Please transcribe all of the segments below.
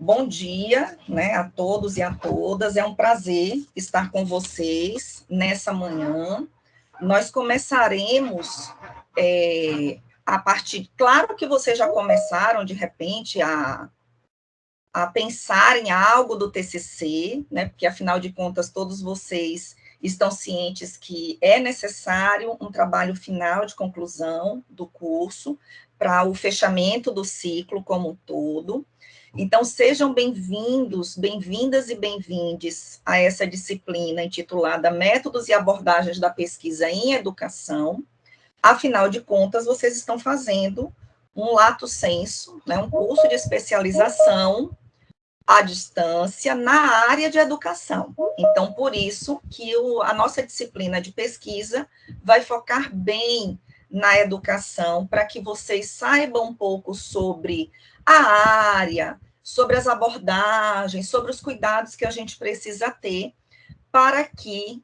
Bom dia, né, a todos e a todas. É um prazer estar com vocês nessa manhã. Nós começaremos a partir... Claro que vocês já começaram, de repente, a pensar em algo do TCC, né, porque, afinal de contas, todos vocês estão cientes que é necessário um trabalho final de conclusão do curso para o fechamento do ciclo como um todo. Então, sejam bem-vindos, bem-vindas e bem-vindes a essa disciplina intitulada Métodos e Abordagens da Pesquisa em Educação. Afinal de contas, vocês estão fazendo um lato sensu, né, um curso de especialização à distância na área de educação. Então, por isso que a nossa disciplina de pesquisa vai focar bem na educação, para que vocês saibam um pouco sobre a área, sobre as abordagens, sobre os cuidados que a gente precisa ter para que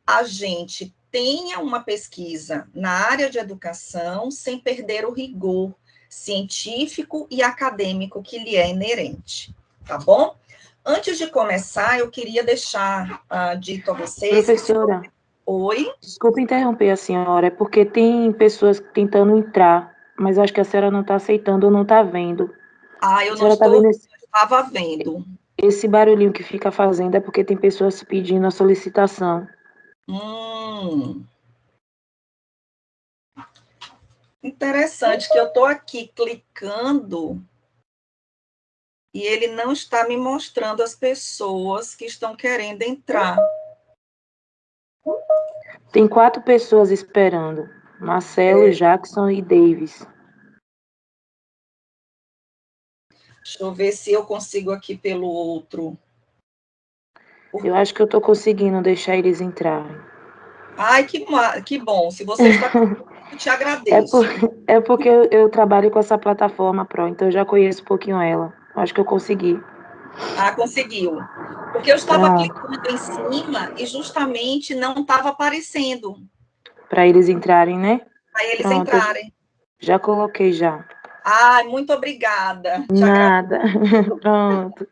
a gente tenha uma pesquisa na área de educação sem perder o rigor científico e acadêmico que lhe é inerente. Tá bom? Antes de começar, eu queria deixar dito a vocês... Professora, oi? Desculpa interromper a senhora, é porque tem pessoas tentando entrar, mas acho que a senhora não está aceitando ou não está vendo. Eu A não senhora está vendo estava vendo. Esse barulhinho que fica fazendo é porque tem pessoas pedindo a solicitação. Interessante que eu estou aqui clicando e ele não está me mostrando as pessoas que estão querendo entrar. Tem 4 pessoas esperando. Marcelo, Jackson e Davis. Deixa eu ver se eu consigo aqui pelo outro. Eu acho que eu estou conseguindo deixar eles entrarem. Ai, que bom. Se você está conseguindo, eu te agradeço. É porque eu trabalho com essa plataforma Pro, então eu já conheço um pouquinho ela. Acho que eu consegui. Conseguiu. Porque eu estava clicando em cima e justamente não estava aparecendo. Para eles entrarem, né? Para eles entrarem. Já coloquei já. Muito obrigada. Nada. Pronto.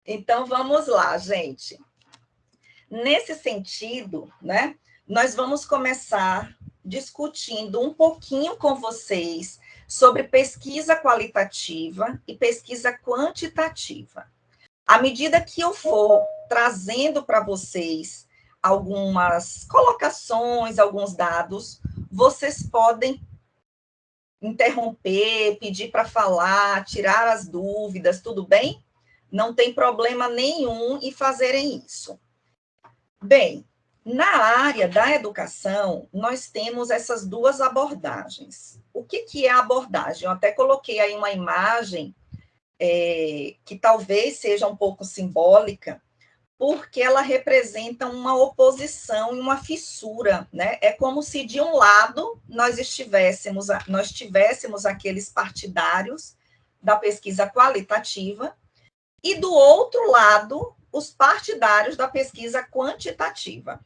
Então, vamos lá, gente. Nesse sentido, né, nós vamos começar discutindo um pouquinho com vocês sobre pesquisa qualitativa e pesquisa quantitativa. À medida que eu for trazendo para vocês algumas colocações, alguns dados, vocês podem interromper, pedir para falar, tirar as dúvidas, tudo bem? Não tem problema nenhum em fazerem isso. Bem, na área da educação, nós temos essas duas abordagens. O que é a abordagem? Eu até coloquei aí uma imagem que talvez seja um pouco simbólica, porque ela representa uma oposição e uma fissura, né? É como se, de um lado, nós tivéssemos aqueles partidários da pesquisa qualitativa, e, do outro lado, os partidários da pesquisa quantitativa.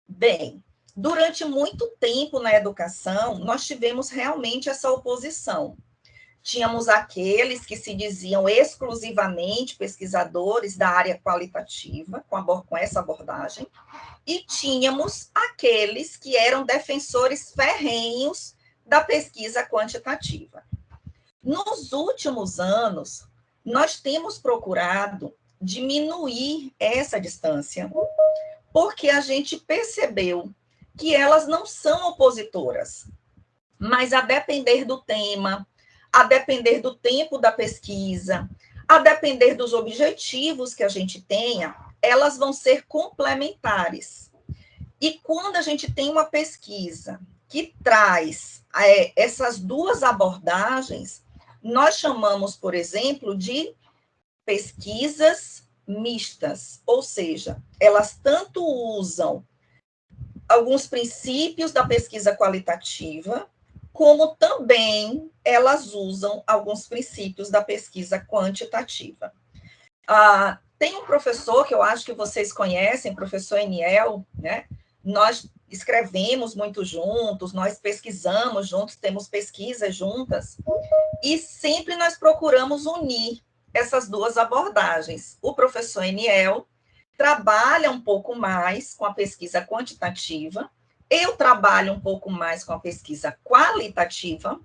Bem, durante muito tempo na educação, nós tivemos realmente essa oposição. Tínhamos aqueles que se diziam exclusivamente pesquisadores da área qualitativa, com essa abordagem, e tínhamos aqueles que eram defensores ferrenhos da pesquisa quantitativa. Nos últimos anos, nós temos procurado diminuir essa distância, porque a gente percebeu que elas não são opositoras, mas a depender do tema, a depender do tempo da pesquisa, a depender dos objetivos que a gente tenha, elas vão ser complementares. E quando a gente tem uma pesquisa que traz essas duas abordagens, nós chamamos, por exemplo, de pesquisas mistas, ou seja, elas tanto usam alguns princípios da pesquisa qualitativa, como também elas usam alguns princípios da pesquisa quantitativa. Tem um professor que eu acho que vocês conhecem, professor Eniel, né? escrevemos muito juntos, nós pesquisamos juntos, temos pesquisas juntas, e sempre nós procuramos unir essas duas abordagens. O professor Eniel trabalha um pouco mais com a pesquisa quantitativa, eu trabalho um pouco mais com a pesquisa qualitativa,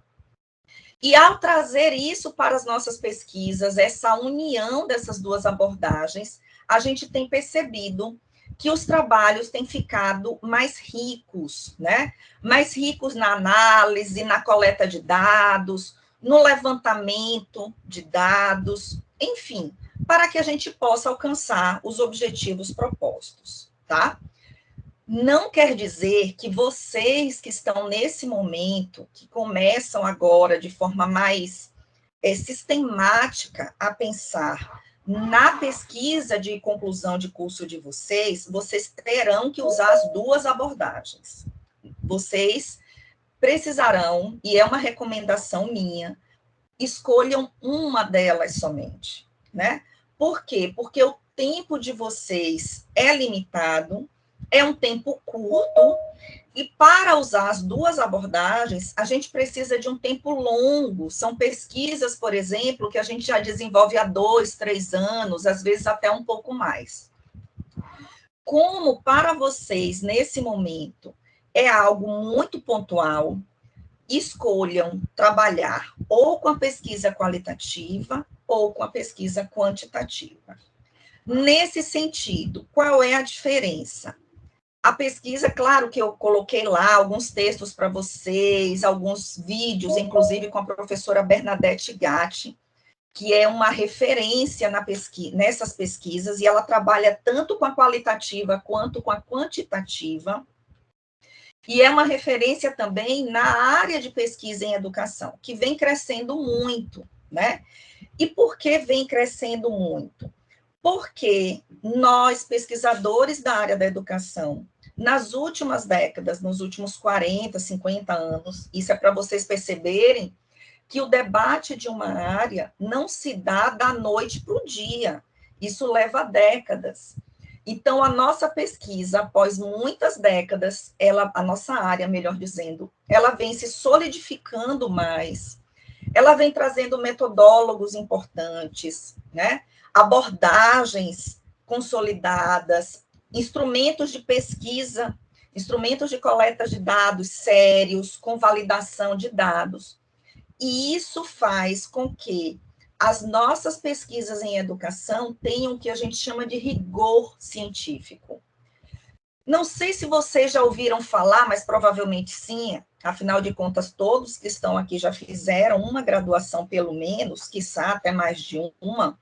e ao trazer isso para as nossas pesquisas, essa união dessas duas abordagens, a gente tem percebido que os trabalhos têm ficado mais ricos, né? Mais ricos na análise, na coleta de dados, no levantamento de dados, enfim, para que a gente possa alcançar os objetivos propostos, tá? Não quer dizer que vocês que estão nesse momento, que começam agora de forma mais sistemática a pensar na pesquisa de conclusão de curso de vocês, vocês terão que usar as duas abordagens. Vocês precisarão, e é uma recomendação minha, escolham uma delas somente, né? Por quê? Porque o tempo de vocês é limitado, é um tempo curto, e para usar as duas abordagens, a gente precisa de um tempo longo. São pesquisas, por exemplo, que a gente já desenvolve há 2, 3 anos, às vezes até um pouco mais. Como para vocês, nesse momento, é algo muito pontual, escolham trabalhar ou com a pesquisa qualitativa ou com a pesquisa quantitativa. Nesse sentido, qual é a diferença? A pesquisa, claro que eu coloquei lá alguns textos para vocês, alguns vídeos, inclusive com a professora Bernadette Gatti, que é uma referência nessas pesquisas, e ela trabalha tanto com a qualitativa quanto com a quantitativa, e é uma referência também na área de pesquisa em educação, que vem crescendo muito, né? E por que vem crescendo muito? Porque nós, pesquisadores da área da educação, nas últimas décadas, nos últimos 40, 50 anos, isso é para vocês perceberem que o debate de uma área não se dá da noite para o dia, isso leva décadas. Então, a nossa pesquisa, após muitas décadas, a nossa área, melhor dizendo, ela vem se solidificando mais, ela vem trazendo metodólogos importantes, né? Abordagens consolidadas, instrumentos de pesquisa, instrumentos de coleta de dados sérios, com validação de dados. E isso faz com que as nossas pesquisas em educação tenham o que a gente chama de rigor científico. Não sei se vocês já ouviram falar, mas provavelmente sim, afinal de contas, todos que estão aqui já fizeram uma graduação, pelo menos, quiçá até mais de uma.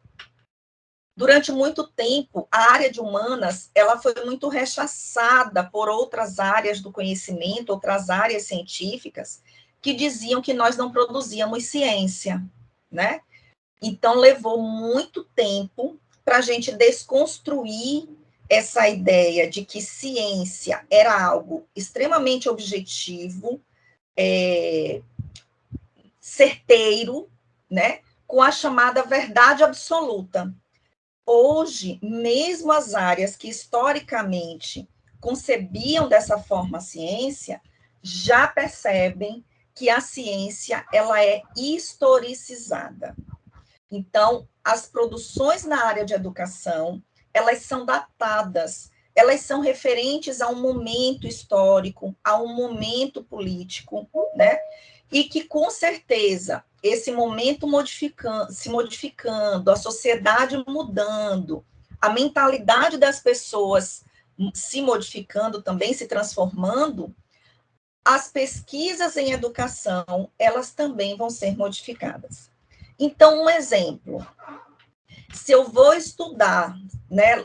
Durante muito tempo, a área de humanas ela foi muito rechaçada por outras áreas do conhecimento, outras áreas científicas, que diziam que nós não produzíamos ciência, né? Então, levou muito tempo para a gente desconstruir essa ideia de que ciência era algo extremamente objetivo, certeiro, né? Com a chamada verdade absoluta. Hoje, mesmo as áreas que historicamente concebiam dessa forma a ciência, já percebem que a ciência ela é historicizada. Então, as produções na área de educação, elas são datadas, elas são referentes a um momento histórico, a um momento político, né? E que, com certeza, esse momento se modificando, a sociedade mudando, a mentalidade das pessoas se modificando também, se transformando, as pesquisas em educação, elas também vão ser modificadas. Então, um exemplo, se eu vou estudar, né,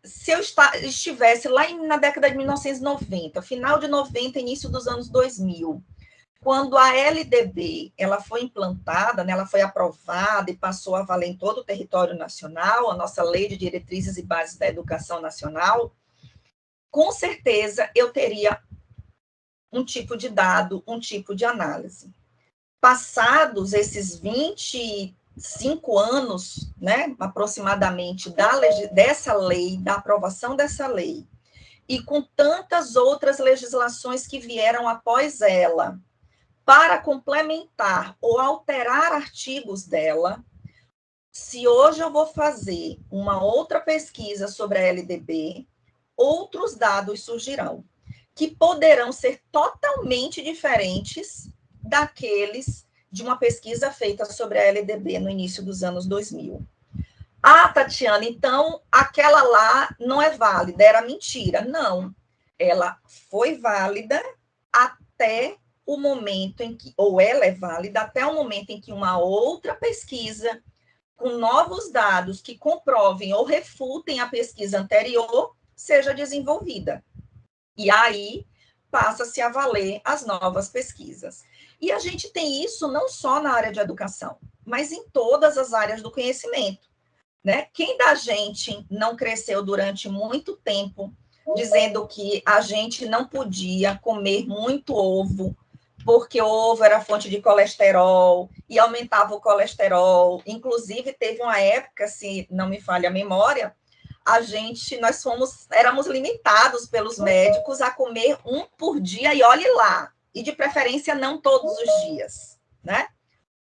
se eu estivesse lá na década de 1990, final de 90, início dos anos 2000, quando a LDB ela foi implantada, né, ela foi aprovada e passou a valer em todo o território nacional, a nossa Lei de Diretrizes e Bases da Educação Nacional, com certeza eu teria um tipo de dado, um tipo de análise. Passados esses 25 anos, né, aproximadamente, dessa lei, da aprovação dessa lei, e com tantas outras legislações que vieram após ela, para complementar ou alterar artigos dela, se hoje eu vou fazer uma outra pesquisa sobre a LDB, outros dados surgirão, que poderão ser totalmente diferentes daqueles de uma pesquisa feita sobre a LDB no início dos anos 2000. Ah, Tatiana, então aquela lá não é válida, era mentira. Não, ela foi válida até o momento em que, ou ela é válida até o momento em que uma outra pesquisa, com novos dados que comprovem ou refutem a pesquisa anterior, seja desenvolvida. E aí passa-se a valer as novas pesquisas. E a gente tem isso não só na área de educação, mas em todas as áreas do conhecimento. Né? Quem da gente não cresceu durante muito tempo dizendo que a gente não podia comer muito ovo, porque o ovo era fonte de colesterol e aumentava o colesterol. Inclusive, teve uma época, se não me falha a memória, éramos limitados pelos médicos a comer um por dia, e olhe lá, e de preferência não todos os dias, né?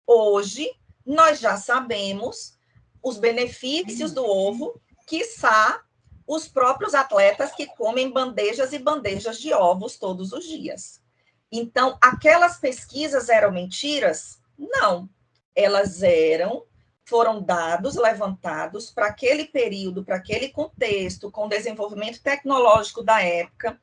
Hoje, nós já sabemos os benefícios do ovo, quiçá os próprios atletas que comem bandejas e bandejas de ovos todos os dias. Então, aquelas pesquisas eram mentiras? Não. Elas foram dados levantados para aquele período, para aquele contexto, com o desenvolvimento tecnológico da época,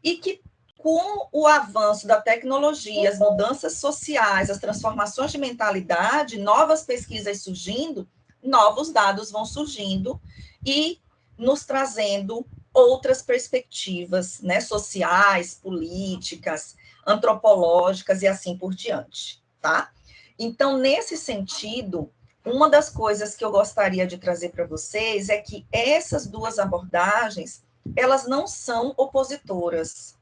e que com o avanço da tecnologia, as mudanças sociais, as transformações de mentalidade, novas pesquisas surgindo, novos dados vão surgindo e nos trazendo outras perspectivas, né, sociais, políticas, antropológicas e assim por diante, tá? Então, nesse sentido, uma das coisas que eu gostaria de trazer para vocês é que essas duas abordagens, elas não são opositoras,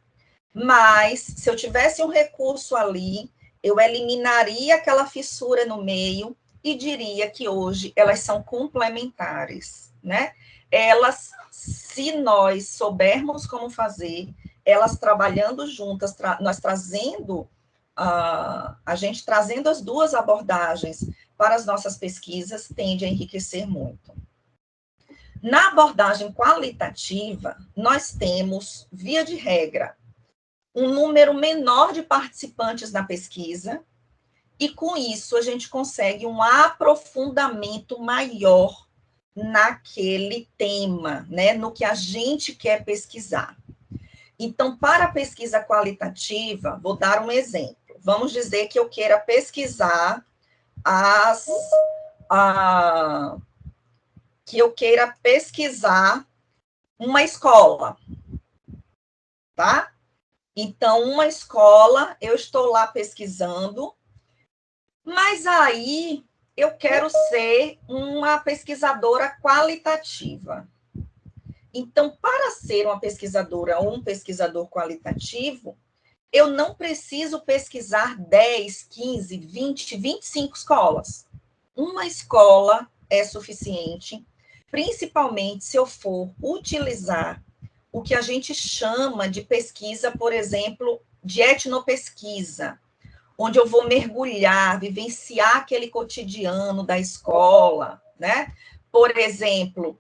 mas se eu tivesse um recurso ali, eu eliminaria aquela fissura no meio e diria que hoje elas são complementares, né? Elas, se nós soubermos como fazer, elas trabalhando juntas, nós trazendo, a gente trazendo as duas abordagens para as nossas pesquisas, tende a enriquecer muito. Na abordagem qualitativa, nós temos, via de regra, um número menor de participantes na pesquisa, e com isso a gente consegue um aprofundamento maior naquele tema, né, no que a gente quer pesquisar. Então, para a pesquisa qualitativa, vou dar um exemplo. Vamos dizer que eu queira pesquisar uma escola, tá? Então, uma escola, eu estou lá pesquisando, mas aí eu quero ser uma pesquisadora qualitativa. Então, para ser uma pesquisadora ou um pesquisador qualitativo, eu não preciso pesquisar 10, 15, 20, 25 escolas. Uma escola é suficiente, principalmente se eu for utilizar o que a gente chama de pesquisa, por exemplo, de etnopesquisa, onde eu vou mergulhar, vivenciar aquele cotidiano da escola, né? Por exemplo,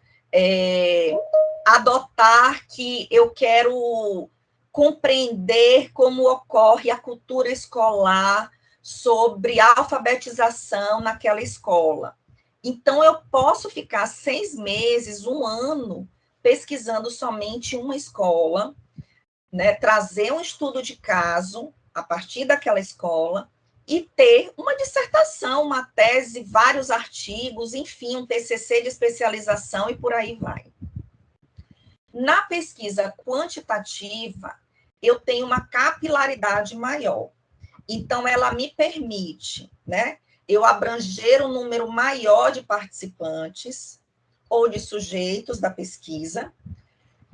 adotar que eu quero compreender como ocorre a cultura escolar sobre a alfabetização naquela escola. Então, eu posso ficar 6 meses, 1 ano, pesquisando somente uma escola, né, trazer um estudo de caso a partir daquela escola e ter uma dissertação, uma tese, vários artigos, enfim, um TCC de especialização e por aí vai. Na pesquisa quantitativa, eu tenho uma capilaridade maior. Então, ela me permite, né, eu abranger um número maior de participantes ou de sujeitos da pesquisa,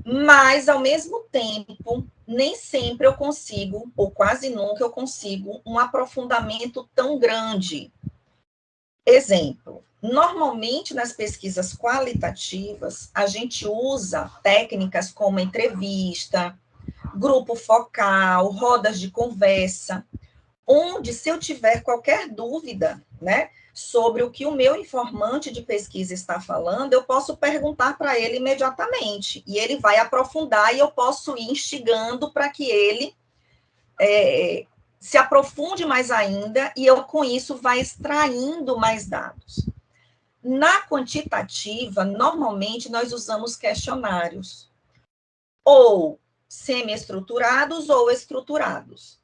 mas, ao mesmo tempo, nem sempre eu consigo, ou quase nunca eu consigo, um aprofundamento tão grande. Exemplo, Normalmente, nas pesquisas qualitativas, a gente usa técnicas como entrevista, grupo focal, rodas de conversa, onde, se eu tiver qualquer dúvida, né, sobre o que o meu informante de pesquisa está falando, eu posso perguntar para ele imediatamente, e ele vai aprofundar, e eu posso ir instigando para que ele se aprofunde mais ainda, e eu, com isso, vai extraindo mais dados. Na quantitativa, normalmente, nós usamos questionários, ou semi-estruturados ou estruturados.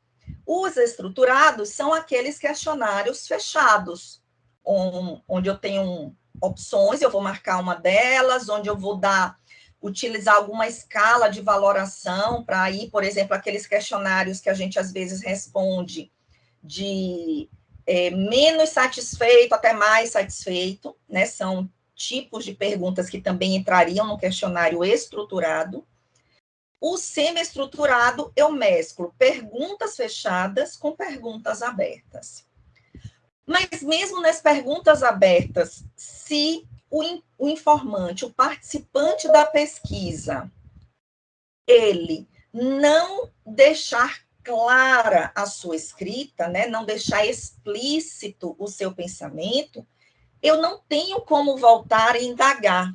Os estruturados são aqueles questionários fechados, onde eu tenho opções, eu vou marcar uma delas, onde eu vou utilizar alguma escala de valoração para ir, por exemplo, aqueles questionários que a gente às vezes responde de menos satisfeito até mais satisfeito, né? São tipos de perguntas que também entrariam no questionário estruturado. O semi-estruturado, eu mesclo perguntas fechadas com perguntas abertas. Mas mesmo nas perguntas abertas, se o informante, o participante da pesquisa, ele não deixar clara a sua escrita, né, não deixar explícito o seu pensamento, eu não tenho como voltar e indagar,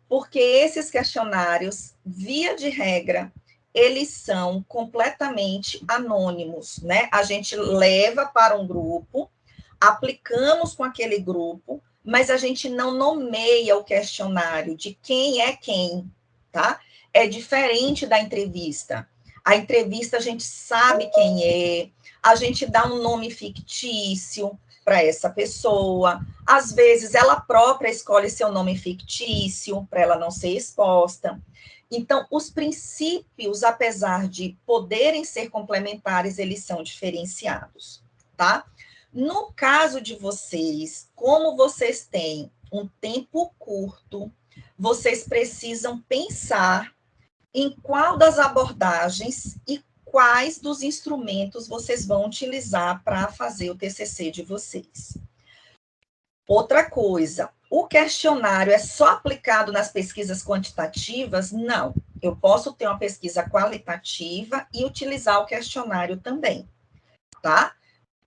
porque esses questionários, via de regra, eles são completamente anônimos, né? A gente leva para um grupo, aplicamos com aquele grupo, mas a gente não nomeia o questionário de quem é quem, tá? É diferente da entrevista. A entrevista a gente sabe quem é, a gente dá um nome fictício para essa pessoa, às vezes ela própria escolhe seu nome fictício para ela não ser exposta. Então, os princípios, apesar de poderem ser complementares, eles são diferenciados, tá? No caso de vocês, como vocês têm um tempo curto, vocês precisam pensar em qual das abordagens e quais dos instrumentos vocês vão utilizar para fazer o TCC de vocês. Outra coisa, o questionário é só aplicado nas pesquisas quantitativas? Não. Eu posso ter uma pesquisa qualitativa e utilizar o questionário também, tá?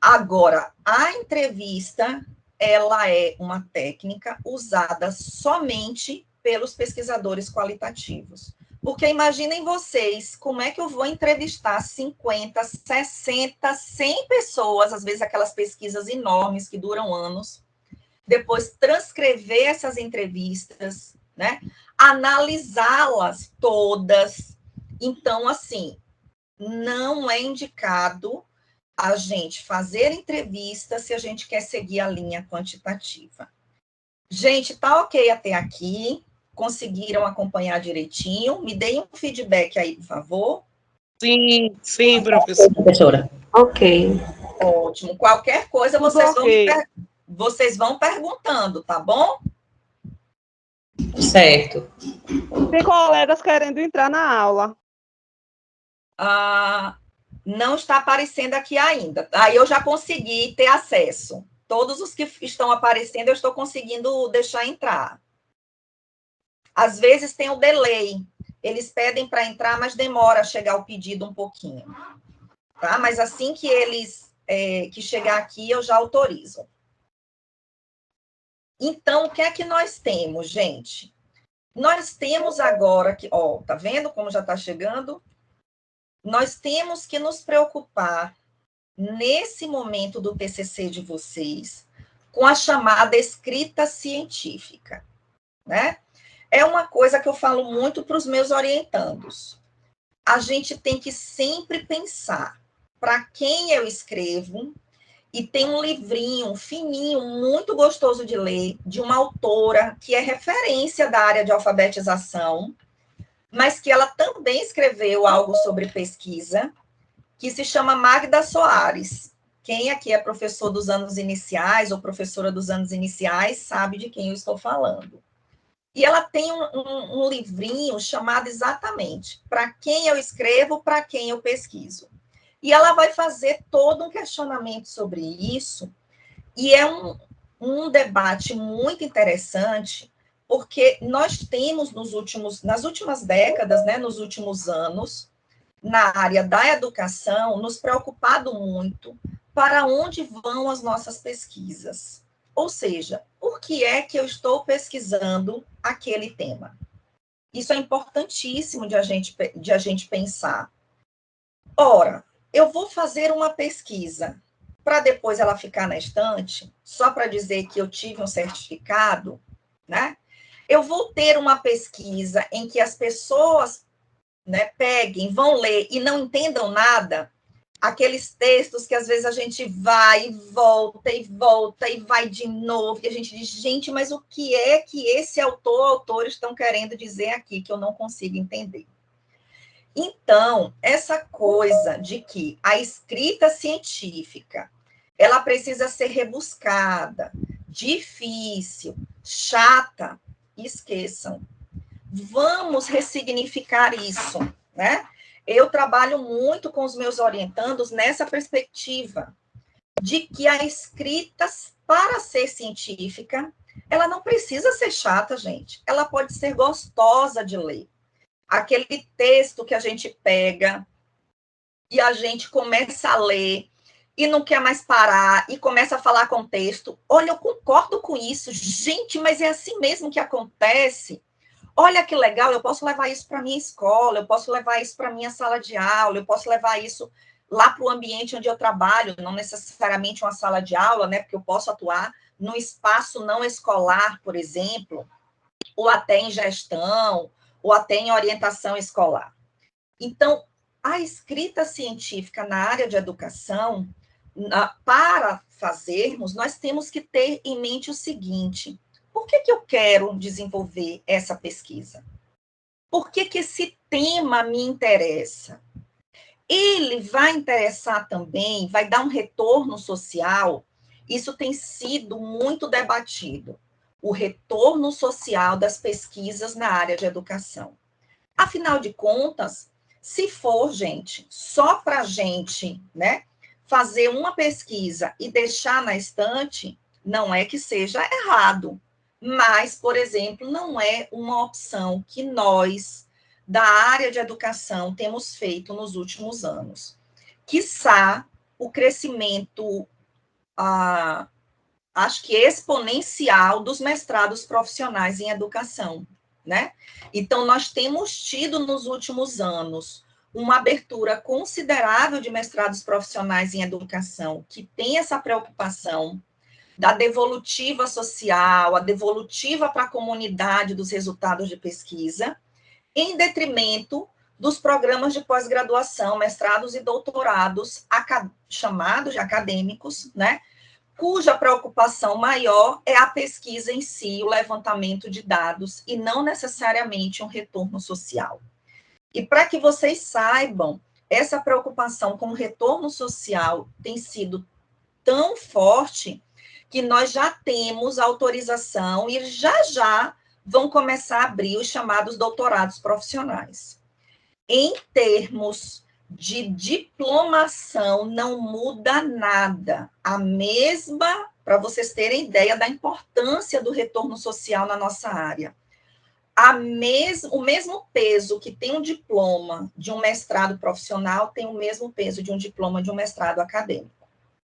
Agora, a entrevista, ela é uma técnica usada somente pelos pesquisadores qualitativos. Porque imaginem vocês, como é que eu vou entrevistar 50, 60, 100 pessoas, às vezes aquelas pesquisas enormes que duram anos, depois transcrever essas entrevistas, né? Analisá-las todas. Então, assim, não é indicado a gente fazer entrevista se a gente quer seguir a linha quantitativa. Gente, tá ok até aqui? Conseguiram acompanhar direitinho? Me deem um feedback aí, por favor. Sim, sim, professora. Ok. Ótimo. Qualquer coisa vocês vão perguntando, tá bom? Certo. Tem colegas querendo entrar na aula. Não está aparecendo aqui ainda. Aí eu já consegui ter acesso. Todos os que estão aparecendo, eu estou conseguindo deixar entrar. Às vezes tem o delay. Eles pedem para entrar, mas demora a chegar o pedido um pouquinho. Tá? Mas assim que que chegar aqui, eu já autorizo. Então, o que é que nós temos, gente? Nós temos agora que, tá vendo como já está chegando? Nós temos que nos preocupar, nesse momento do TCC de vocês, com a chamada escrita científica, né? É uma coisa que eu falo muito para os meus orientandos. A gente tem que sempre pensar para quem eu escrevo, e tem um livrinho fininho, muito gostoso de ler, de uma autora que é referência da área de alfabetização, mas que ela também escreveu algo sobre pesquisa, que se chama Magda Soares. Quem aqui é professor dos anos iniciais ou professora dos anos iniciais sabe de quem eu estou falando. E ela tem um livrinho chamado exatamente Para Quem Eu Escrevo, Para Quem Eu Pesquiso. E ela vai fazer todo um questionamento sobre isso, e é um debate muito interessante, porque nós temos nas últimas décadas, né, nos últimos anos, na área da educação, nos preocupado muito para onde vão as nossas pesquisas. Ou seja, por que é que eu estou pesquisando aquele tema? Isso é importantíssimo de a gente pensar. Ora, eu vou fazer uma pesquisa para depois ela ficar na estante, só para dizer que eu tive um certificado, né? Eu vou ter uma pesquisa em que as pessoas, né, peguem, vão ler e não entendam nada, aqueles textos que às vezes a gente vai e volta e vai de novo, e a gente diz, gente, mas o que é que esse autor estão querendo dizer aqui que eu não consigo entender? Então, essa coisa de que a escrita científica, ela precisa ser rebuscada, difícil, chata, esqueçam. Vamos ressignificar isso, né? Eu trabalho muito com os meus orientandos nessa perspectiva de que a escrita, para ser científica, ela não precisa ser chata, gente. Ela pode ser gostosa de ler. Aquele texto que a gente pega e a gente começa a ler e não quer mais parar e começa a falar com o texto. Olha, eu concordo com isso. Gente, mas é assim mesmo que acontece. Olha que legal, eu posso levar isso para a minha escola, eu posso levar isso para a minha sala de aula, eu posso levar isso lá para o ambiente onde eu trabalho, não necessariamente uma sala de aula, né? Porque eu posso atuar no espaço não escolar, por exemplo, ou até em gestão, ou até em orientação escolar. Então, a escrita científica na área de educação, para fazermos, nós temos que ter em mente o seguinte: por que eu quero desenvolver essa pesquisa? Por que esse tema me interessa? Ele vai interessar também, vai dar um retorno social. Isso tem sido muito debatido. O retorno social das pesquisas na área de educação. Afinal de contas, se for, gente, só para a gente, né, fazer uma pesquisa e deixar na estante, não é que seja errado, mas, por exemplo, não é uma opção que nós, da área de educação, temos feito nos últimos anos. Quiçá o crescimento, acho que exponencial, dos mestrados profissionais em educação, né? Então, nós temos tido nos últimos anos uma abertura considerável de mestrados profissionais em educação, que tem essa preocupação da devolutiva social, a devolutiva para a comunidade dos resultados de pesquisa, em detrimento dos programas de pós-graduação, mestrados e doutorados chamados de acadêmicos, né? Cuja preocupação maior é a pesquisa em si, o levantamento de dados, e não necessariamente um retorno social. E para que vocês saibam, essa preocupação com o retorno social tem sido tão forte que nós já temos autorização e já vão começar a abrir os chamados doutorados profissionais. Em termos de diplomação, não muda nada. A mesma, para vocês terem ideia da importância do retorno social na nossa área. O mesmo peso que tem um diploma de um mestrado profissional tem o mesmo peso de um diploma de um mestrado acadêmico.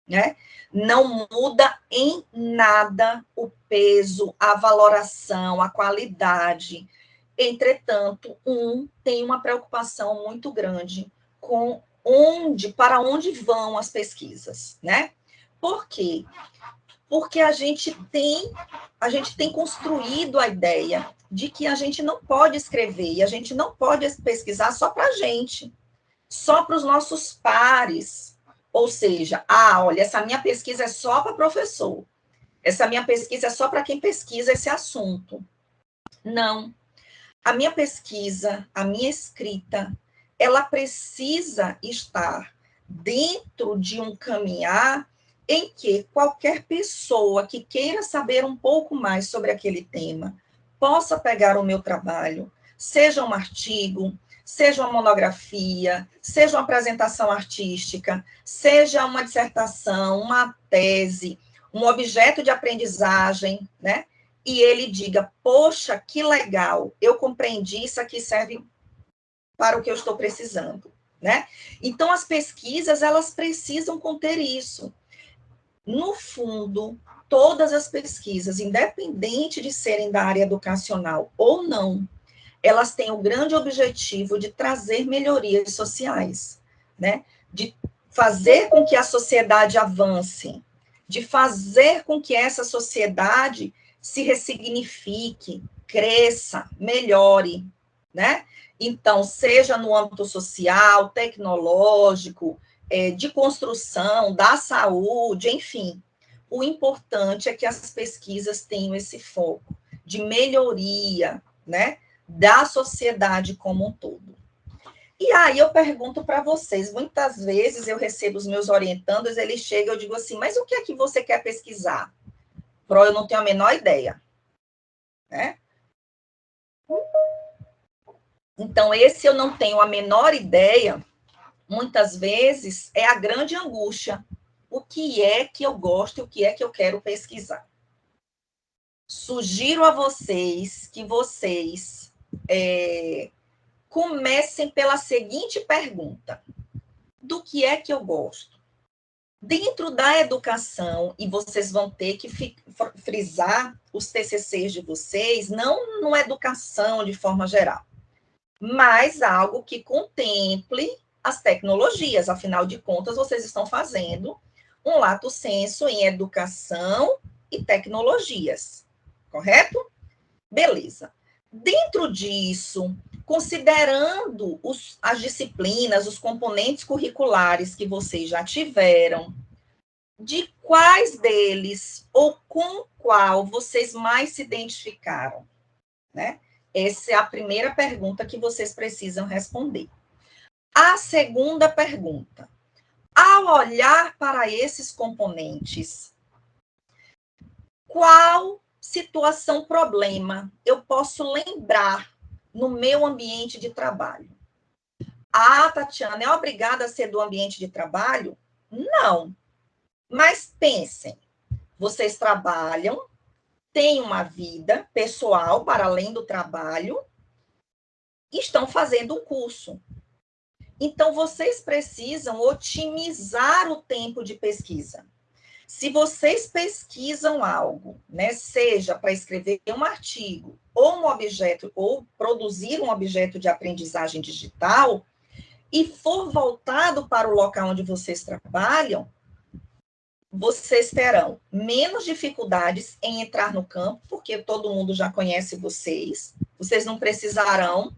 Né? Não muda em nada o peso, a valoração, a qualidade. Entretanto, tem uma preocupação muito grande com para onde vão as pesquisas, né? Por quê? Porque a gente tem construído a ideia de que a gente não pode escrever e a gente não pode pesquisar só para a gente, só para os nossos pares. Ou seja, olha, essa minha pesquisa é só para professor, essa minha pesquisa é só para quem pesquisa esse assunto. Não. A minha pesquisa, a minha escrita, ela precisa estar dentro de um caminhar em que qualquer pessoa que queira saber um pouco mais sobre aquele tema possa pegar o meu trabalho, seja um artigo, seja uma monografia, seja uma apresentação artística, seja uma dissertação, uma tese, um objeto de aprendizagem, né? E ele diga, poxa, que legal, eu compreendi, isso aqui serve para o que eu estou precisando, né? Então, as pesquisas, elas precisam conter isso. No fundo, todas as pesquisas, independente de serem da área educacional ou não, elas têm o grande objetivo de trazer melhorias sociais, né? De fazer com que a sociedade avance, de fazer com que essa sociedade se ressignifique, cresça, melhore, né? Então, seja no âmbito social, tecnológico, de construção, da saúde, enfim. O importante é que as pesquisas tenham esse foco de melhoria, né, da sociedade como um todo. E aí eu pergunto para vocês, muitas vezes eu recebo os meus orientandos, eles chegam, eu digo assim, mas o que é que você quer pesquisar? Eu não tenho a menor ideia, né? Então, esse eu não tenho a menor ideia, muitas vezes, é a grande angústia. O que é que eu gosto e o que é que eu quero pesquisar? Sugiro a vocês que vocês comecem pela seguinte pergunta: do que é que eu gosto? Dentro da educação, e vocês vão ter que frisar os TCCs de vocês, não numa educação de forma geral, mas algo que contemple as tecnologias. Afinal de contas, vocês estão fazendo um lato sensu em educação e tecnologias, correto? Beleza. Dentro disso, considerando as disciplinas, os componentes curriculares que vocês já tiveram, de quais deles ou com qual vocês mais se identificaram, né? Essa é a primeira pergunta que vocês precisam responder. A segunda pergunta: ao olhar para esses componentes, qual situação, problema eu posso lembrar no meu ambiente de trabalho? Ah, Tatiana, é obrigada a ser do ambiente de trabalho? Não. Mas pensem, vocês trabalham, têm uma vida pessoal para além do trabalho, e estão fazendo o curso. Então, vocês precisam otimizar o tempo de pesquisa. Se vocês pesquisam algo, né, seja para escrever um artigo, ou um objeto, ou produzir um objeto de aprendizagem digital, e for voltado para o local onde vocês trabalham, vocês terão menos dificuldades em entrar no campo, porque todo mundo já conhece vocês. Vocês não precisarão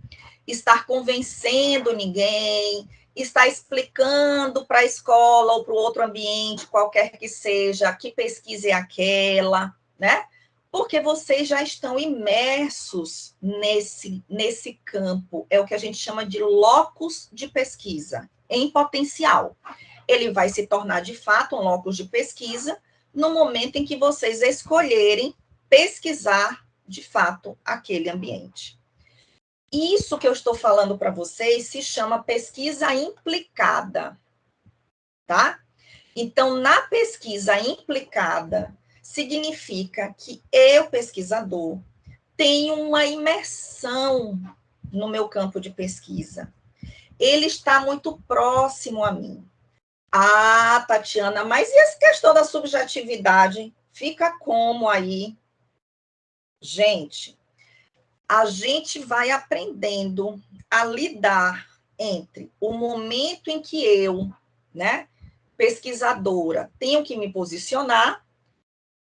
estar convencendo ninguém, estar explicando para a escola ou para o outro ambiente, qualquer que seja, que pesquisa é aquela, né? Porque vocês já estão imersos nesse campo. É o que a gente chama de locus de pesquisa, em potencial. Ele vai se tornar, de fato, um locus de pesquisa no momento em que vocês escolherem pesquisar, de fato, aquele ambiente. Isso que eu estou falando para vocês se chama pesquisa implicada, tá? Então, na pesquisa implicada, significa que eu, pesquisador, tenho uma imersão no meu campo de pesquisa. Ele está muito próximo a mim. Ah, Tatiana, mas e essa questão da subjetividade? Fica como aí? Gente, a gente vai aprendendo a lidar entre o momento em que eu, né, pesquisadora, tenho que me posicionar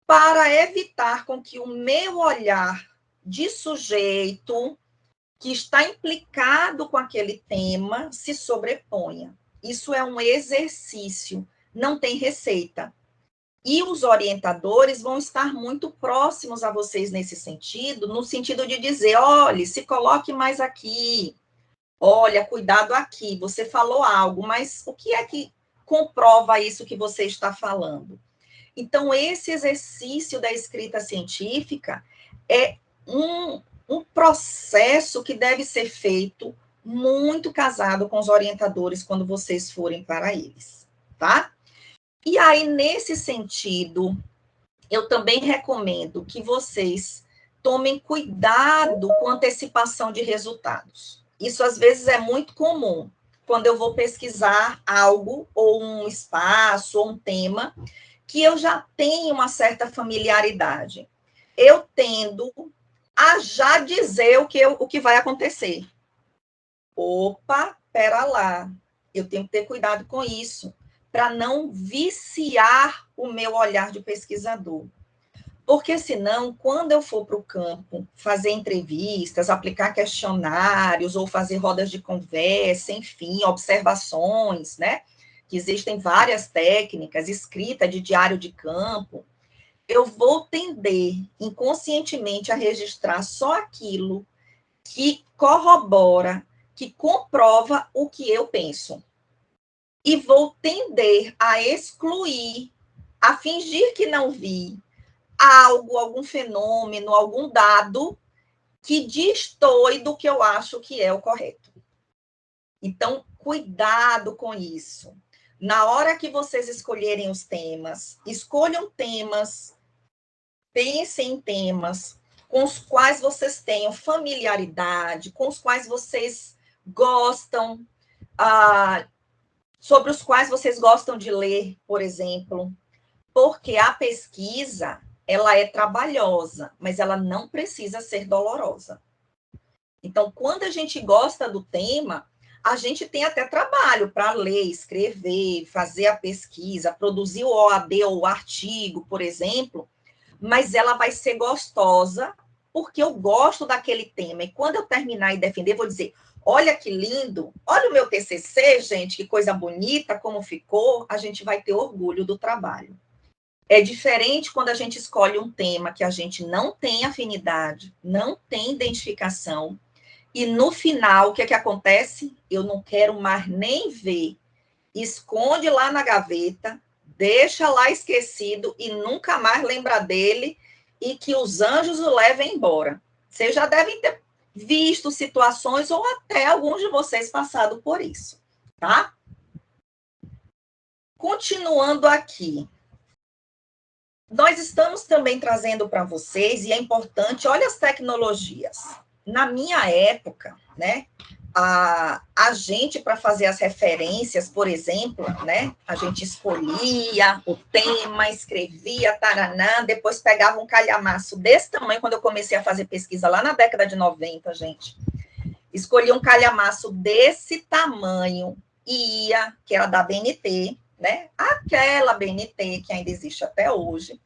para evitar com que o meu olhar de sujeito que está implicado com aquele tema se sobreponha. Isso é um exercício, não tem receita. E os orientadores vão estar muito próximos a vocês nesse sentido, no sentido de dizer, olha, se coloque mais aqui, olha, cuidado aqui, você falou algo, mas o que é que comprova isso que você está falando? Então, esse exercício da escrita científica é um processo que deve ser feito muito casado com os orientadores quando vocês forem para eles, tá? E aí, nesse sentido, eu também recomendo que vocês tomem cuidado com antecipação de resultados. Isso, às vezes, é muito comum quando eu vou pesquisar algo, ou um espaço, ou um tema, que eu já tenho uma certa familiaridade. Eu tendo a já dizer o que vai acontecer. Opa, pera lá, eu tenho que ter cuidado com isso, para não viciar o meu olhar de pesquisador. Porque senão, quando eu for para o campo fazer entrevistas, aplicar questionários ou fazer rodas de conversa, enfim, observações, né? Que existem várias técnicas, escrita de diário de campo, eu vou tender inconscientemente a registrar só aquilo que corrobora, que comprova o que eu penso. E vou tender a excluir, a fingir que não vi, algo, algum fenômeno, algum dado que destoe do que eu acho que é o correto. Então, cuidado com isso. Na hora que vocês escolherem os temas, escolham temas, pensem em temas com os quais vocês tenham familiaridade, com os quais vocês gostam, sobre os quais vocês gostam de ler, por exemplo, porque a pesquisa, ela é trabalhosa, mas ela não precisa ser dolorosa. Então, quando a gente gosta do tema, a gente tem até trabalho para ler, escrever, fazer a pesquisa, produzir o OAB ou o artigo, por exemplo, mas ela vai ser gostosa porque eu gosto daquele tema. E quando eu terminar e defender, vou dizer, olha que lindo, olha o meu TCC, gente, que coisa bonita, como ficou, a gente vai ter orgulho do trabalho. É diferente quando a gente escolhe um tema que a gente não tem afinidade, não tem identificação, e no final, o que é que acontece? Eu não quero mais nem ver. Esconde lá na gaveta, deixa lá esquecido e nunca mais lembra dele e que os anjos o levem embora. Vocês já devem ter visto situações ou até alguns de vocês passado por isso, tá? Continuando aqui. Nós estamos também trazendo para vocês, e é importante, olha as tecnologias. Na minha época, né, a gente, para fazer as referências, por exemplo, né, a gente escolhia o tema, escrevia, taranã, depois pegava um calhamaço desse tamanho, quando eu comecei a fazer pesquisa lá na década de 90, gente, escolhia um calhamaço desse tamanho, e ia, que era da BNT, né, aquela BNT que ainda existe até hoje,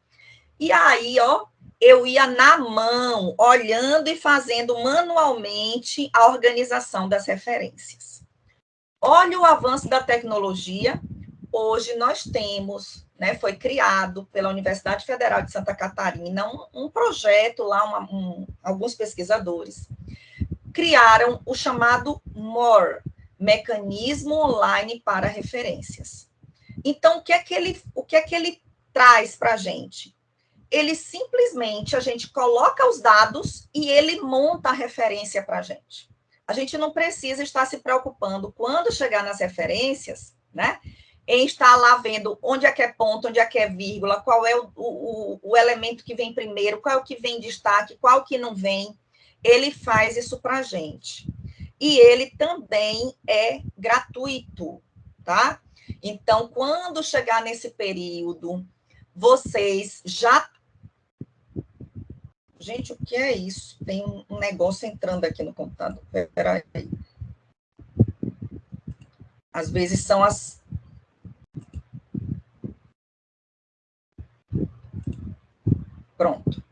e aí, ó, eu ia na mão, olhando e fazendo manualmente a organização das referências. Olha o avanço da tecnologia. Hoje nós temos, né, foi criado pela Universidade Federal de Santa Catarina um projeto lá, alguns pesquisadores criaram o chamado MORE, Mecanismo Online para Referências. Então, o que é que ele traz para a gente? Ele simplesmente, a gente coloca os dados e ele monta a referência para a gente. A gente não precisa estar se preocupando, quando chegar nas referências, né, em estar lá vendo onde é que é ponto, onde é que é vírgula, qual é o elemento que vem primeiro, qual é o que vem em destaque, qual que não vem. Ele faz isso para a gente. E ele também é gratuito, tá? Então, quando chegar nesse período, vocês já... Gente, o que é isso? Tem um negócio entrando aqui no computador. Espera aí. Às vezes são as... Pronto.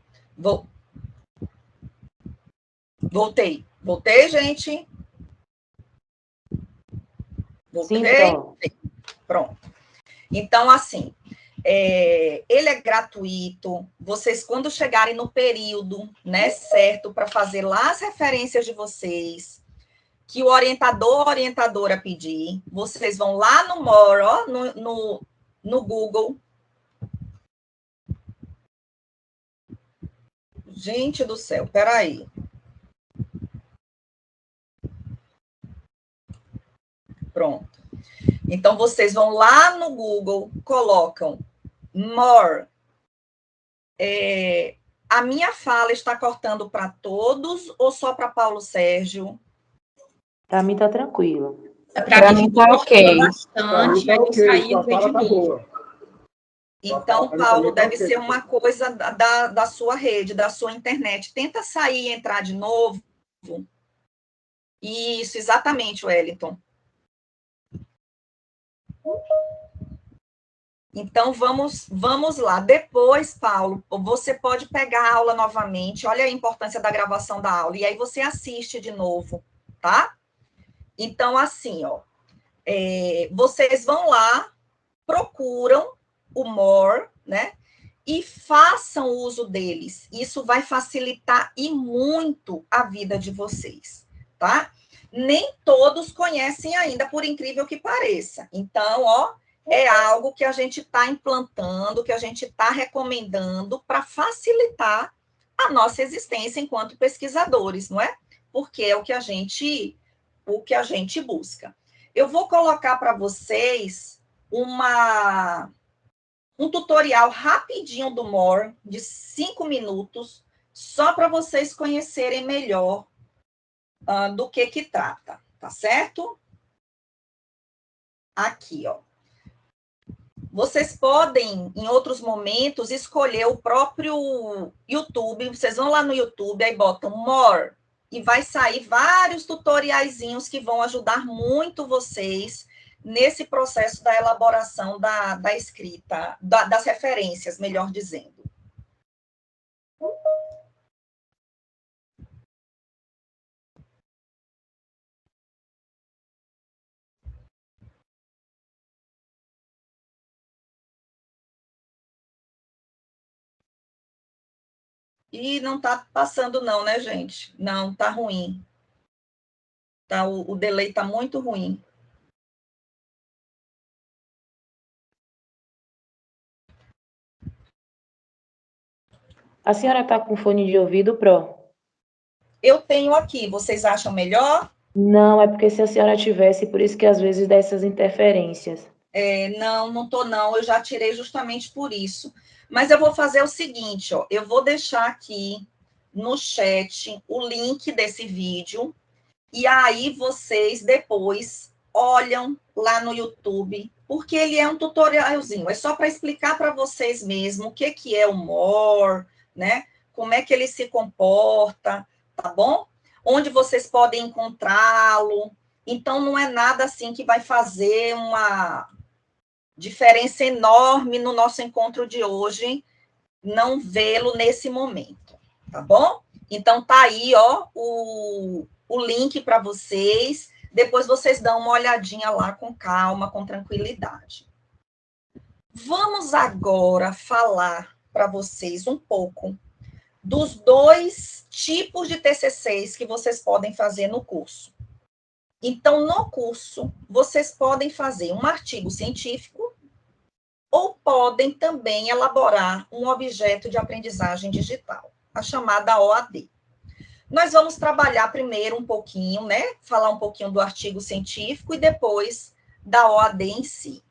Voltei. Voltei, gente? Voltei? Sim, pronto. Então, assim, ele é gratuito. Vocês, quando chegarem no período, né, certo, para fazer lá as referências de vocês, que o orientador ou orientadora pedir, vocês vão lá no More, ó, no Google. Gente do céu, peraí. Pronto. Então, vocês vão lá no Google, colocam More A minha fala está cortando para todos ou só para Paulo Sérgio? Para mim tá tranquilo. Para mim tá ok. Bastante, aí saiu e veio de novo. Então, Paulo, deve ser uma coisa da sua rede, da sua internet. Tenta sair e entrar de novo. Isso, exatamente, Wellington. Então, vamos lá. Depois, Paulo, você pode pegar a aula novamente. Olha a importância da gravação da aula. E aí você assiste de novo, tá? Então, assim, ó. Vocês vão lá, procuram o More, né? E façam uso deles. Isso vai facilitar e muito a vida de vocês, tá? Nem todos conhecem ainda, por incrível que pareça. Então, ó, é algo que a gente está implantando, que a gente está recomendando para facilitar a nossa existência enquanto pesquisadores, não é? Porque é o que a gente busca. Eu vou colocar para vocês um tutorial rapidinho do More, de 5 minutos, só para vocês conhecerem melhor do que trata, tá certo? Aqui, ó. Vocês podem, em outros momentos, escolher o próprio YouTube. Vocês vão lá no YouTube, aí botam More, e vai sair vários tutoriaizinhos que vão ajudar muito vocês nesse processo da elaboração da escrita, das referências, melhor dizendo. E não está passando não, né, gente? Não, tá ruim. Tá, o delay está muito ruim. A senhora está com fone de ouvido, Pro? Eu tenho aqui, vocês acham melhor? Não, é porque se a senhora tivesse, por isso que às vezes dá essas interferências. Não estou não, eu já tirei justamente por isso. Mas eu vou fazer o seguinte, ó, eu vou deixar aqui no chat o link desse vídeo, e aí vocês depois olham lá no YouTube, porque ele é um tutorialzinho, é só para explicar para vocês mesmo o que é o More, né? Como é que ele se comporta, tá bom? Onde vocês podem encontrá-lo. Então, não é nada assim que vai fazer uma diferença enorme no nosso encontro de hoje, não vê-lo nesse momento, tá bom? Então, tá aí, ó, o link para vocês. Depois vocês dão uma olhadinha lá com calma, com tranquilidade. Vamos agora falar para vocês um pouco dos 2 tipos de TCCs que vocês podem fazer no curso. Então, no curso, vocês podem fazer um artigo científico ou podem também elaborar um objeto de aprendizagem digital, a chamada OAD. Nós vamos trabalhar primeiro um pouquinho, né? Falar um pouquinho do artigo científico e depois da OAD em si.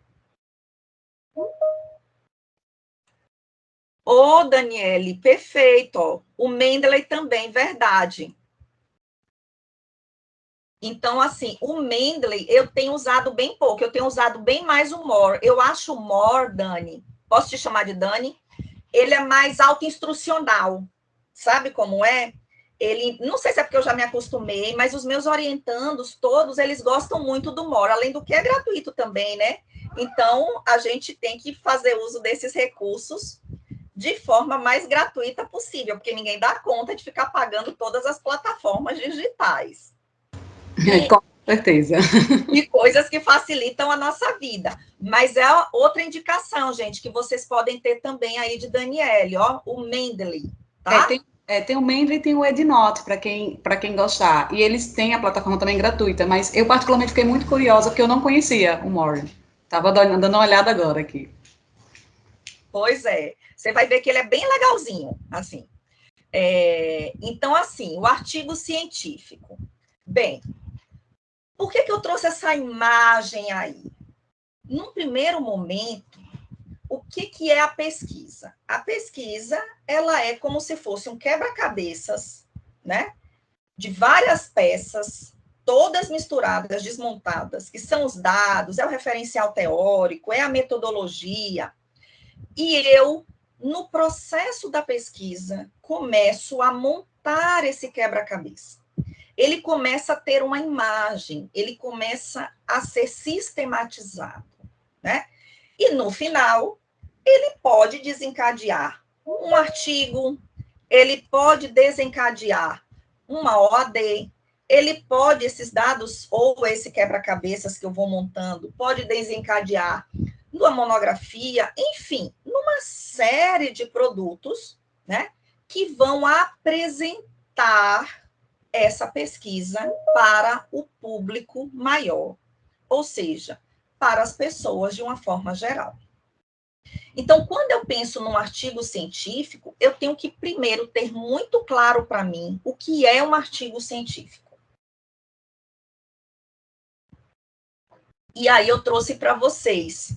Ô, Daniele, perfeito. Ó. O Mendeley também, verdade. Então, assim, o Mendeley eu tenho usado bem pouco, eu tenho usado bem mais o More. Eu acho o More, Dani, posso te chamar de Dani? Ele é mais autoinstrucional. Sabe como é? Ele, não sei se é porque eu já me acostumei, mas os meus orientandos todos, eles gostam muito do More, além do que é gratuito também, né? Então, a gente tem que fazer uso desses recursos de forma mais gratuita possível, porque ninguém dá conta de ficar pagando todas as plataformas digitais. Com certeza. E coisas que facilitam a nossa vida. Mas é outra indicação, gente, que vocês podem ter também aí de Daniele, ó, o Mendeley, tá? Tem o Mendeley e tem o EndNote, para quem gostar. E eles têm a plataforma também gratuita, mas eu particularmente fiquei muito curiosa, porque eu não conhecia o More. Estava dando uma olhada agora aqui. Pois é. Você vai ver que ele é bem legalzinho, assim. Então, assim, o artigo científico. Bem, por que eu trouxe essa imagem aí? Num primeiro momento, o que é a pesquisa? A pesquisa, ela é como se fosse um quebra-cabeças, né? De várias peças, todas misturadas, desmontadas, que são os dados, é o referencial teórico, é a metodologia. E eu, no processo da pesquisa, começo a montar esse quebra-cabeça. Ele começa a ter uma imagem, ele começa a ser sistematizado, né? E no final, ele pode desencadear um artigo, ele pode desencadear uma OAD, ele pode, esses dados, ou esse quebra-cabeças que eu vou montando, pode desencadear numa monografia, enfim, numa série de produtos, né, que vão apresentar essa pesquisa para o público maior, ou seja, para as pessoas de uma forma geral. Então, quando eu penso num artigo científico, eu tenho que primeiro ter muito claro para mim o que é um artigo científico. E aí eu trouxe para vocês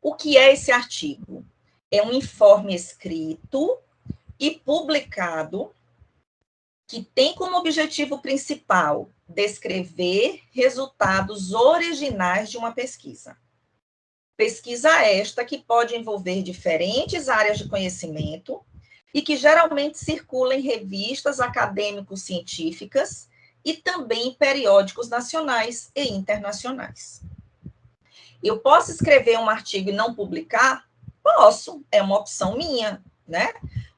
o que é esse artigo. É um informe escrito e publicado que tem como objetivo principal descrever resultados originais de uma pesquisa. Pesquisa esta que pode envolver diferentes áreas de conhecimento e que geralmente circula em revistas acadêmico-científicas e também em periódicos nacionais e internacionais. Eu posso escrever um artigo e não publicar? Posso, é uma opção minha, né?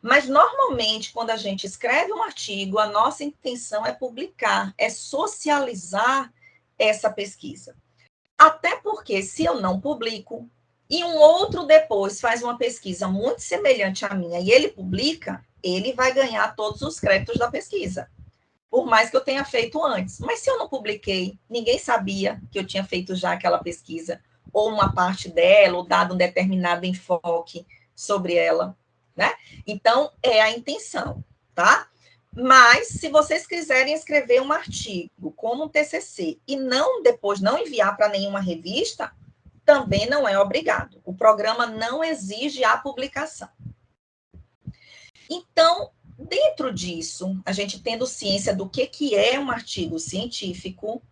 Mas, normalmente, quando a gente escreve um artigo, a nossa intenção é publicar, é socializar essa pesquisa. Até porque, se eu não publico, e um outro depois faz uma pesquisa muito semelhante à minha, e ele publica, ele vai ganhar todos os créditos da pesquisa, por mais que eu tenha feito antes. Mas se eu não publiquei, ninguém sabia que eu tinha feito já aquela pesquisa, ou uma parte dela, ou dado um determinado enfoque sobre ela, né? Então, é a intenção, tá? Mas, se vocês quiserem escrever um artigo como um TCC e depois não enviar para nenhuma revista, também não é obrigado. O programa não exige a publicação. Então, dentro disso, a gente tendo ciência do que é um artigo científico,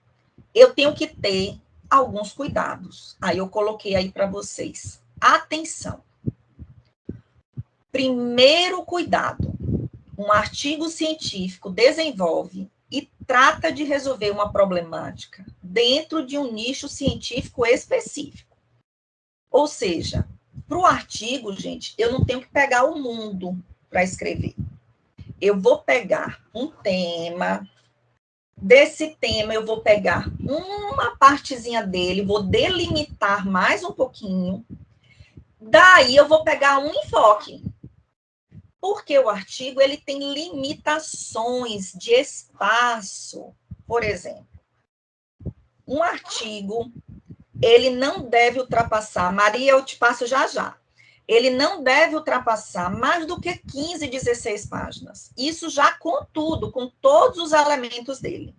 eu tenho que ter alguns cuidados. Aí eu coloquei aí para vocês. Atenção. Primeiro cuidado. Um artigo científico desenvolve e trata de resolver uma problemática dentro de um nicho científico específico. Ou seja, para o artigo, gente, eu não tenho que pegar o mundo para escrever. Eu vou pegar um tema, desse tema eu vou pegar uma partezinha dele, vou delimitar mais um pouquinho, daí eu vou pegar um enfoque. Porque o artigo ele tem limitações de espaço. Por exemplo, um artigo, ele não deve ultrapassar, Maria, eu te passo já já, ele não deve ultrapassar mais do que 15, 16 páginas. Isso já com tudo, com todos os elementos dele.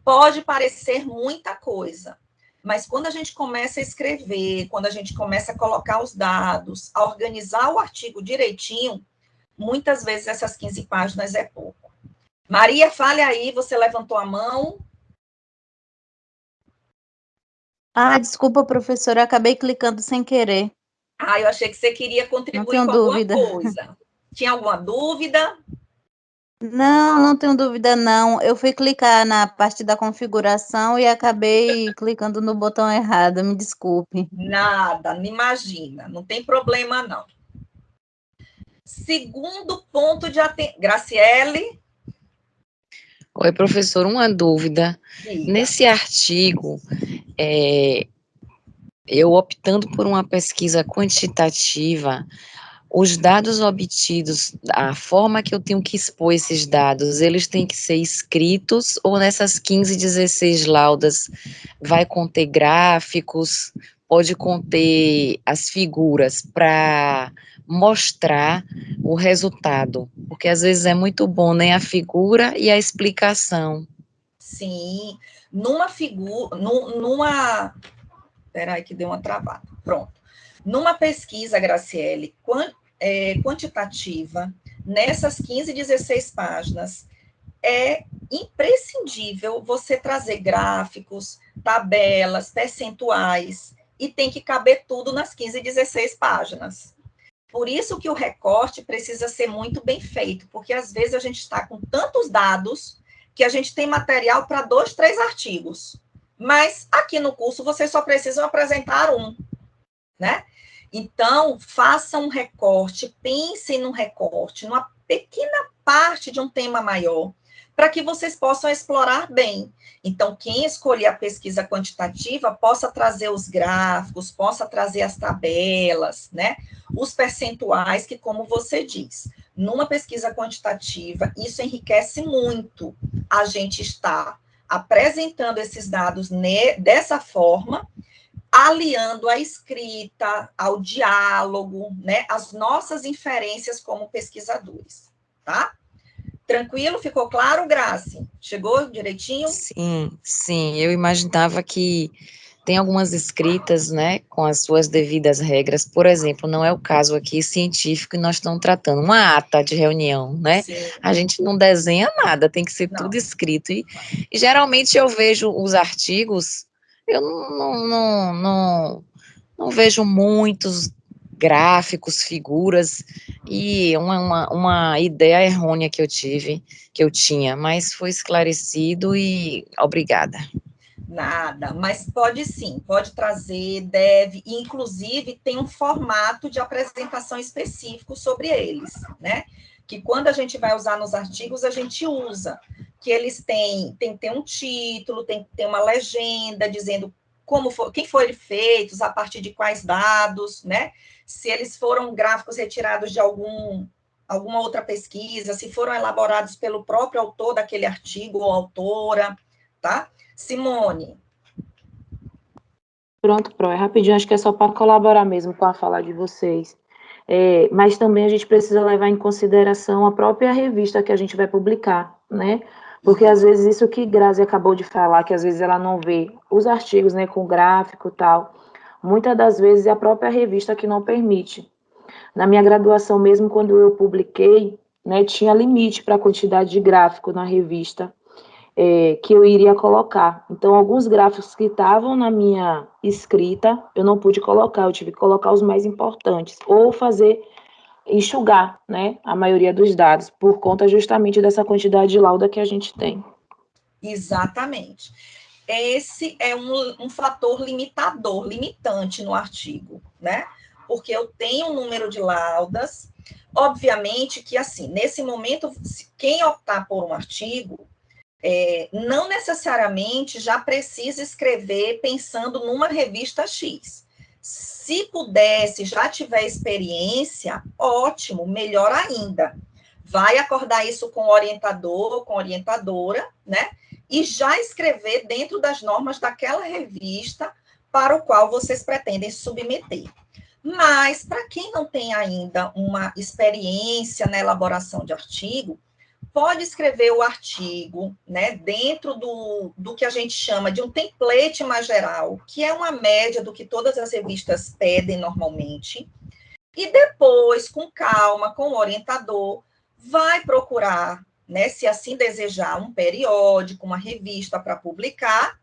Pode parecer muita coisa, mas quando a gente começa a escrever, quando a gente começa a colocar os dados, a organizar o artigo direitinho, muitas vezes essas 15 páginas é pouco. Maria, fale aí, você levantou a mão. Desculpa, professora, eu acabei clicando sem querer. Eu achei que você queria contribuir com dúvida. Alguma coisa. Tinha alguma dúvida? Não tenho dúvida, não. Eu fui clicar na parte da configuração e acabei clicando no botão errado, me desculpe. Nada, não imagina, não tem problema, não. Segundo ponto de atenção. Graciele? Oi, professor, uma dúvida. Diga. Nesse artigo, eu optando por uma pesquisa quantitativa, os dados obtidos, a forma que eu tenho que expor esses dados, eles têm que ser escritos ou nessas 15, 16 laudas vai conter gráficos, pode conter as figuras para mostrar o resultado, porque às vezes é muito bom, né, a figura e a explicação. Sim, numa figura, Peraí que deu uma travada. Pronto. Numa pesquisa, Graciele, quantitativa, nessas 15, 16 páginas, é imprescindível você trazer gráficos, tabelas, percentuais, e tem que caber tudo nas 15, 16 páginas. Por isso que o recorte precisa ser muito bem feito, porque às vezes a gente está com tantos dados que a gente tem material para 2, 3 artigos. Mas aqui no curso vocês só precisam apresentar um, né? Então, façam um recorte, pensem num recorte, numa pequena parte de um tema maior, para que vocês possam explorar bem. Então, quem escolher a pesquisa quantitativa possa trazer os gráficos, possa trazer as tabelas, né? Os percentuais, que, como você diz, numa pesquisa quantitativa, isso enriquece muito. A gente está apresentando esses dados dessa forma, aliando a escrita, ao diálogo, né? As nossas inferências como pesquisadores, tá? Tranquilo? Ficou claro, Grace? Chegou direitinho? Sim, eu imaginava que tem algumas escritas, né, com as suas devidas regras, por exemplo, não é o caso aqui científico e nós estamos tratando uma ata de reunião, né, Sim. A gente não desenha nada, tem que ser tudo escrito, e geralmente eu vejo os artigos, eu não vejo muitos gráficos, figuras, e uma ideia errônea que eu tinha, mas foi esclarecido e obrigada. Nada, mas pode sim, pode trazer, deve, e inclusive tem um formato de apresentação específico sobre eles, né? Que quando a gente vai usar nos artigos, a gente usa, que eles tem que ter um título, tem que ter uma legenda dizendo quem foram feitos, a partir de quais dados, né? Se eles foram gráficos retirados de alguma outra pesquisa, se foram elaborados pelo próprio autor daquele artigo ou autora, tá? Simone. Pronto, Pro, é rapidinho, acho que é só para colaborar mesmo com a fala de vocês. Mas também a gente precisa levar em consideração a própria revista que a gente vai publicar, né? Porque às vezes isso que Grazi acabou de falar, que às vezes ela não vê os artigos, né, com gráfico e tal, muitas das vezes é a própria revista que não permite. Na minha graduação mesmo, quando eu publiquei, né, tinha limite para a quantidade de gráfico na revista, que eu iria colocar. Então, alguns gráficos que estavam na minha escrita, eu não pude colocar, eu tive que colocar os mais importantes, ou enxugar, né, a maioria dos dados, por conta justamente dessa quantidade de lauda que a gente tem. Exatamente. Esse é um fator limitante no artigo, né? Porque eu tenho um número de laudas, obviamente que, assim, nesse momento, quem optar por um artigo, não necessariamente já precisa escrever pensando numa revista X. Se pudesse, já tiver experiência, ótimo, melhor ainda. Vai acordar isso com o orientador ou com a orientadora, né? E já escrever dentro das normas daquela revista para o qual vocês pretendem submeter. Mas, para quem não tem ainda uma experiência na elaboração de artigo, pode escrever o artigo, né, dentro do que a gente chama de um template mais geral, que é uma média do que todas as revistas pedem normalmente, e depois, com calma, com o orientador, vai procurar, né, se assim desejar, um periódico, uma revista para publicar,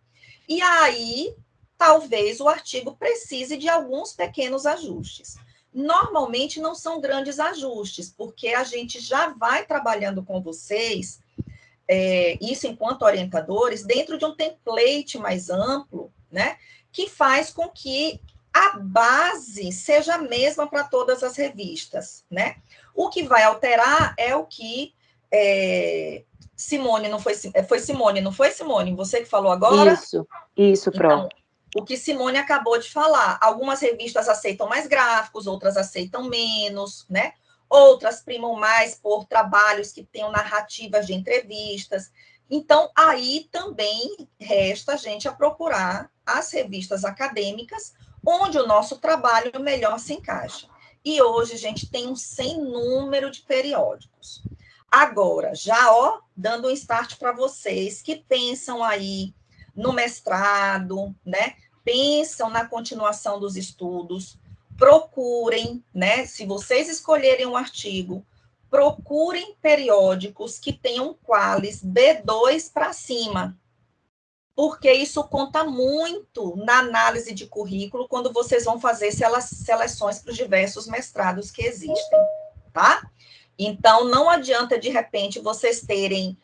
e aí, talvez o artigo precise de alguns pequenos ajustes. Normalmente não são grandes ajustes, porque a gente já vai trabalhando com vocês, isso enquanto orientadores, dentro de um template mais amplo, né, que faz com que a base seja a mesma para todas as revistas, né? O que vai alterar é o que Simone, não foi Simone, não foi, Simone? Você que falou agora? Isso, Pro. Então, o que Simone acabou de falar, algumas revistas aceitam mais gráficos, outras aceitam menos, né? Outras primam mais por trabalhos que tenham narrativas de entrevistas. Então, aí também resta a gente a procurar as revistas acadêmicas onde o nosso trabalho melhor se encaixa. E hoje a gente tem um sem número de periódicos. Agora, já dando um start para vocês que pensam aí no mestrado, né? Pensam na continuação dos estudos. procurem, né, se vocês escolherem um artigo, procurem periódicos que tenham qualis B2 para cima, porque isso conta muito na análise de currículo quando vocês vão fazer seleções para os diversos mestrados que existem, tá? Então, não adianta, de repente, vocês terem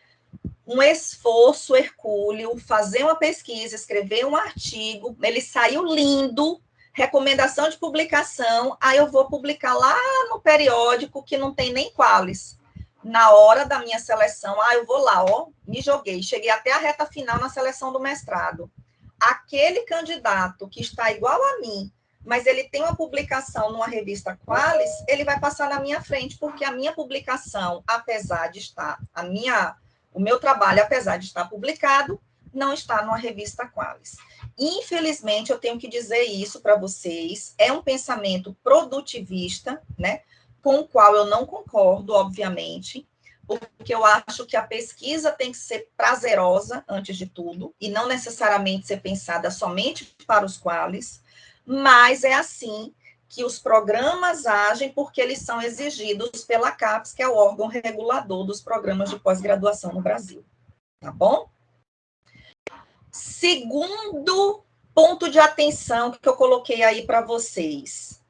um esforço hercúleo, fazer uma pesquisa, escrever um artigo, ele saiu lindo, recomendação de publicação, aí eu vou publicar lá no periódico que não tem nem qualis. Na hora da minha seleção, eu vou lá, me joguei, cheguei até a reta final na seleção do mestrado. Aquele candidato que está igual a mim, mas ele tem uma publicação numa revista qualis, ele vai passar na minha frente, porque a minha publicação, apesar de estar, o meu trabalho, apesar de estar publicado, não está numa revista qualis. Infelizmente, eu tenho que dizer isso para vocês, é um pensamento produtivista, né, com o qual eu não concordo, obviamente, porque eu acho que a pesquisa tem que ser prazerosa, antes de tudo, e não necessariamente ser pensada somente para os qualis, mas é assim que os programas agem porque eles são exigidos pela CAPES, que é o órgão regulador dos programas de pós-graduação no Brasil. Tá bom? Segundo ponto de atenção que eu coloquei aí para vocês.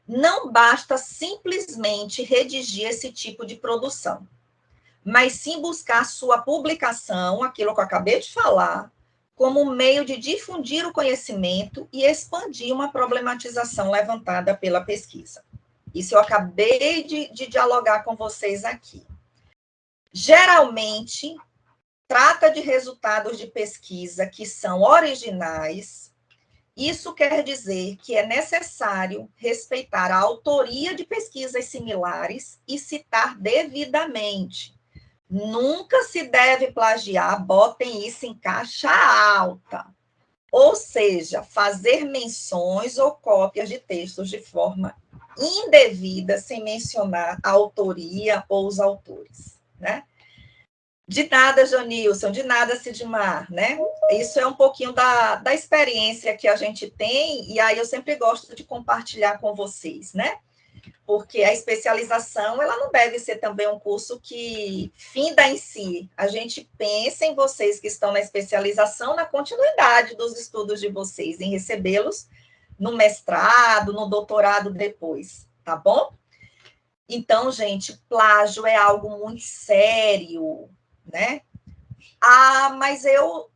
Não basta simplesmente redigir esse tipo de produção, mas sim buscar sua publicação, aquilo que eu acabei de falar, como meio de difundir o conhecimento e expandir uma problematização levantada pela pesquisa. Isso eu acabei de dialogar com vocês aqui. Geralmente, trata de resultados de pesquisa que são originais. Isso quer dizer que é necessário respeitar a autoria de pesquisas similares e citar devidamente. Nunca se deve plagiar, botem isso em caixa alta. Ou seja, fazer menções ou cópias de textos de forma indevida, sem mencionar a autoria ou os autores, né? De nada, Janilson, de nada, Sidmar, né? Isso é um pouquinho da experiência que a gente tem, e aí eu sempre gosto de compartilhar com vocês, né? Porque a especialização, ela não deve ser também um curso que finda em si. A gente pensa em vocês que estão na especialização, na continuidade dos estudos de vocês, em recebê-los no mestrado, no doutorado depois, tá bom? Então, gente, plágio é algo muito sério, né? Mas eu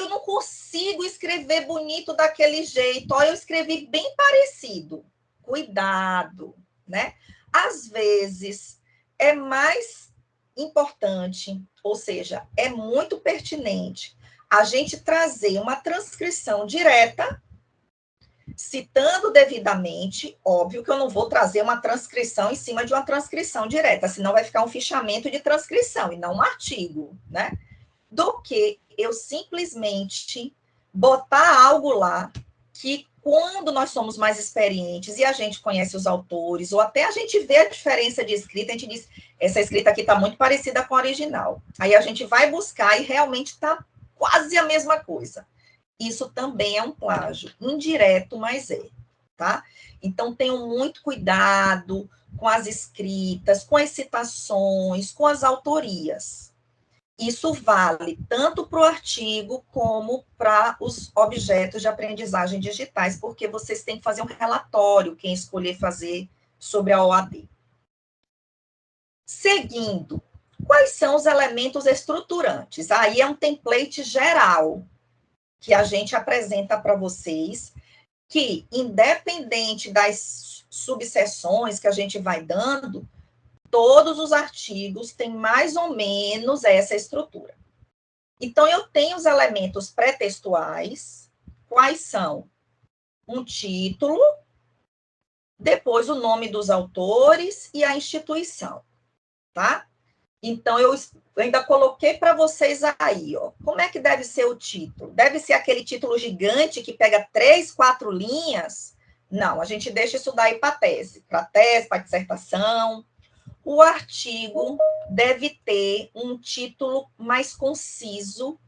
não consigo escrever bonito daquele jeito. Eu escrevi bem parecido. Cuidado, né? Às vezes é mais importante, ou seja, é muito pertinente a gente trazer uma transcrição direta, citando devidamente. Óbvio que eu não vou trazer uma transcrição em cima de uma transcrição direta, senão vai ficar um fichamento de transcrição e não um artigo, né? Do que eu simplesmente botar algo lá que, quando nós somos mais experientes e a gente conhece os autores, ou até a gente vê a diferença de escrita, a gente diz, essa escrita aqui está muito parecida com a original. Aí a gente vai buscar e realmente está quase a mesma coisa. Isso também é um plágio, indireto, mas é, tá? Então, tenham muito cuidado com as escritas, com as citações, com as autorias. Isso vale tanto para o artigo como para os objetos de aprendizagem digitais, porque vocês têm que fazer um relatório, quem escolher fazer sobre a OAD. Seguindo, quais são os elementos estruturantes? Aí é um template geral que a gente apresenta para vocês, que, independente das subseções que a gente vai dando, todos os artigos têm mais ou menos essa estrutura. Então, eu tenho os elementos pré-textuais, quais são? Um título, depois o nome dos autores e a instituição, tá? Então, eu ainda coloquei para vocês aí, ó, como é que deve ser o título? Deve ser aquele título gigante que pega 3, 4 linhas? Não, a gente deixa isso daí para tese, para dissertação. O artigo deve ter um título mais conciso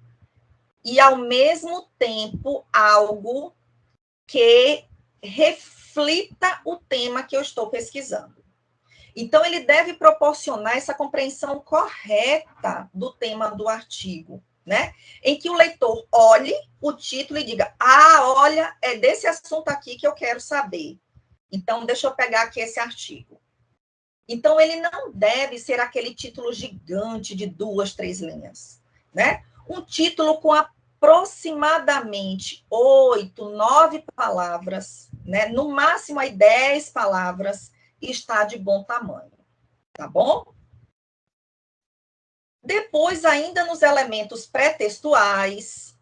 e, ao mesmo tempo, algo que reflita o tema que eu estou pesquisando. Então, ele deve proporcionar essa compreensão correta do tema do artigo, né? Em que o leitor olhe o título e diga, olha, é desse assunto aqui que eu quero saber. Então, deixa eu pegar aqui esse artigo. Então, ele não deve ser aquele título gigante de 2, 3 linhas, né? Um título com aproximadamente 8, 9 palavras, né? No máximo aí 10 palavras, está de bom tamanho, tá bom? Depois, ainda nos elementos pré-textuais,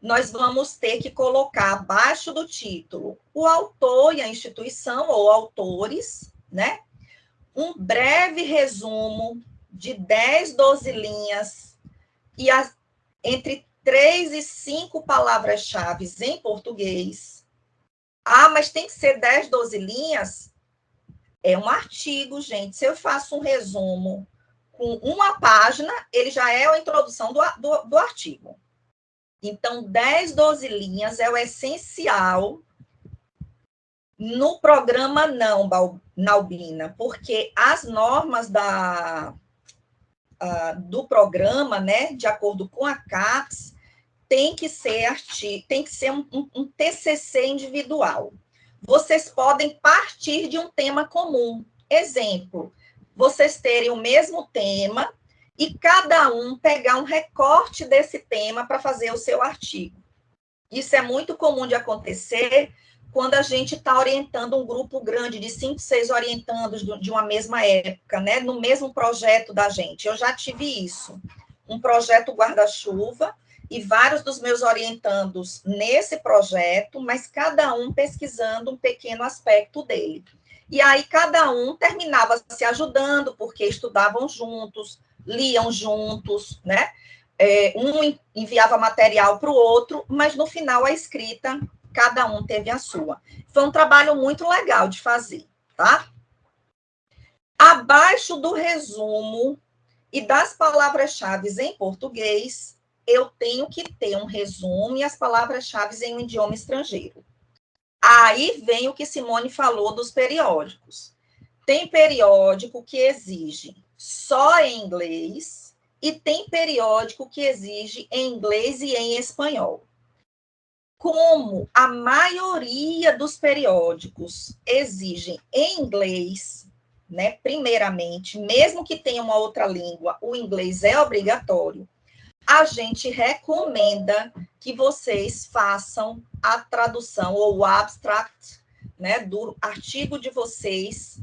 nós vamos ter que colocar abaixo do título o autor e a instituição, ou autores, né? Um breve resumo de 10, 12 linhas e entre 3 e 5 palavras-chave em português. Mas tem que ser 10, 12 linhas? É um artigo, gente. Se eu faço um resumo com uma página, ele já é a introdução do artigo. Então, 10, 12 linhas é o essencial no programa não, Nalbina, porque as normas do programa, né, de acordo com a CAPES, tem que ser um TCC individual. Vocês podem partir de um tema comum. Exemplo, vocês terem o mesmo tema e cada um pegar um recorte desse tema para fazer o seu artigo. Isso é muito comum de acontecer quando a gente está orientando um grupo grande de 5, 6 orientandos de uma mesma época, né? No mesmo projeto da gente. Eu já tive isso. Um projeto guarda-chuva, e vários dos meus orientandos nesse projeto, mas cada um pesquisando um pequeno aspecto dele. E aí cada um terminava se ajudando, porque estudavam juntos, liam juntos, né? Um enviava material para o outro, mas no final a escrita, cada um teve a sua. Foi um trabalho muito legal de fazer, tá? Abaixo do resumo e das palavras-chave em português, eu tenho que ter um resumo e as palavras-chave em um idioma estrangeiro. Aí vem o que Simone falou dos periódicos. Tem periódico que exige só em inglês e tem periódico que exige em inglês e em espanhol. Como a maioria dos periódicos exigem em inglês, né, primeiramente, mesmo que tenha uma outra língua, o inglês é obrigatório, a gente recomenda que vocês façam a tradução ou o abstract, né, do artigo de vocês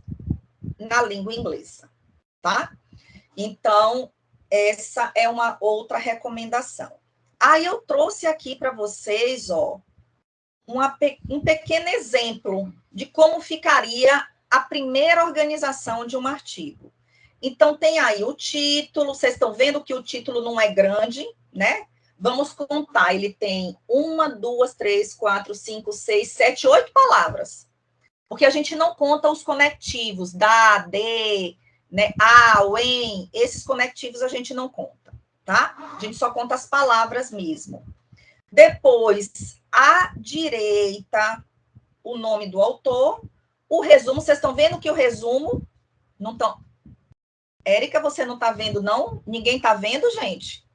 na língua inglesa, tá? Então, essa é uma outra recomendação. Aí eu trouxe aqui para vocês, ó, um pequeno exemplo de como ficaria a primeira organização de um artigo. Então, tem aí o título, vocês estão vendo que o título não é grande, né? Vamos contar, ele tem 1, 2, 3, 4, 5, 6, 7, 8 palavras. Porque a gente não conta os conectivos, da, de, né, a, o, em, esses conectivos a gente não conta, tá? A gente só conta as palavras mesmo. Depois, à direita, o nome do autor, o resumo, vocês estão vendo que o resumo não estão... Érica, você não está vendo, não? Ninguém está vendo, gente?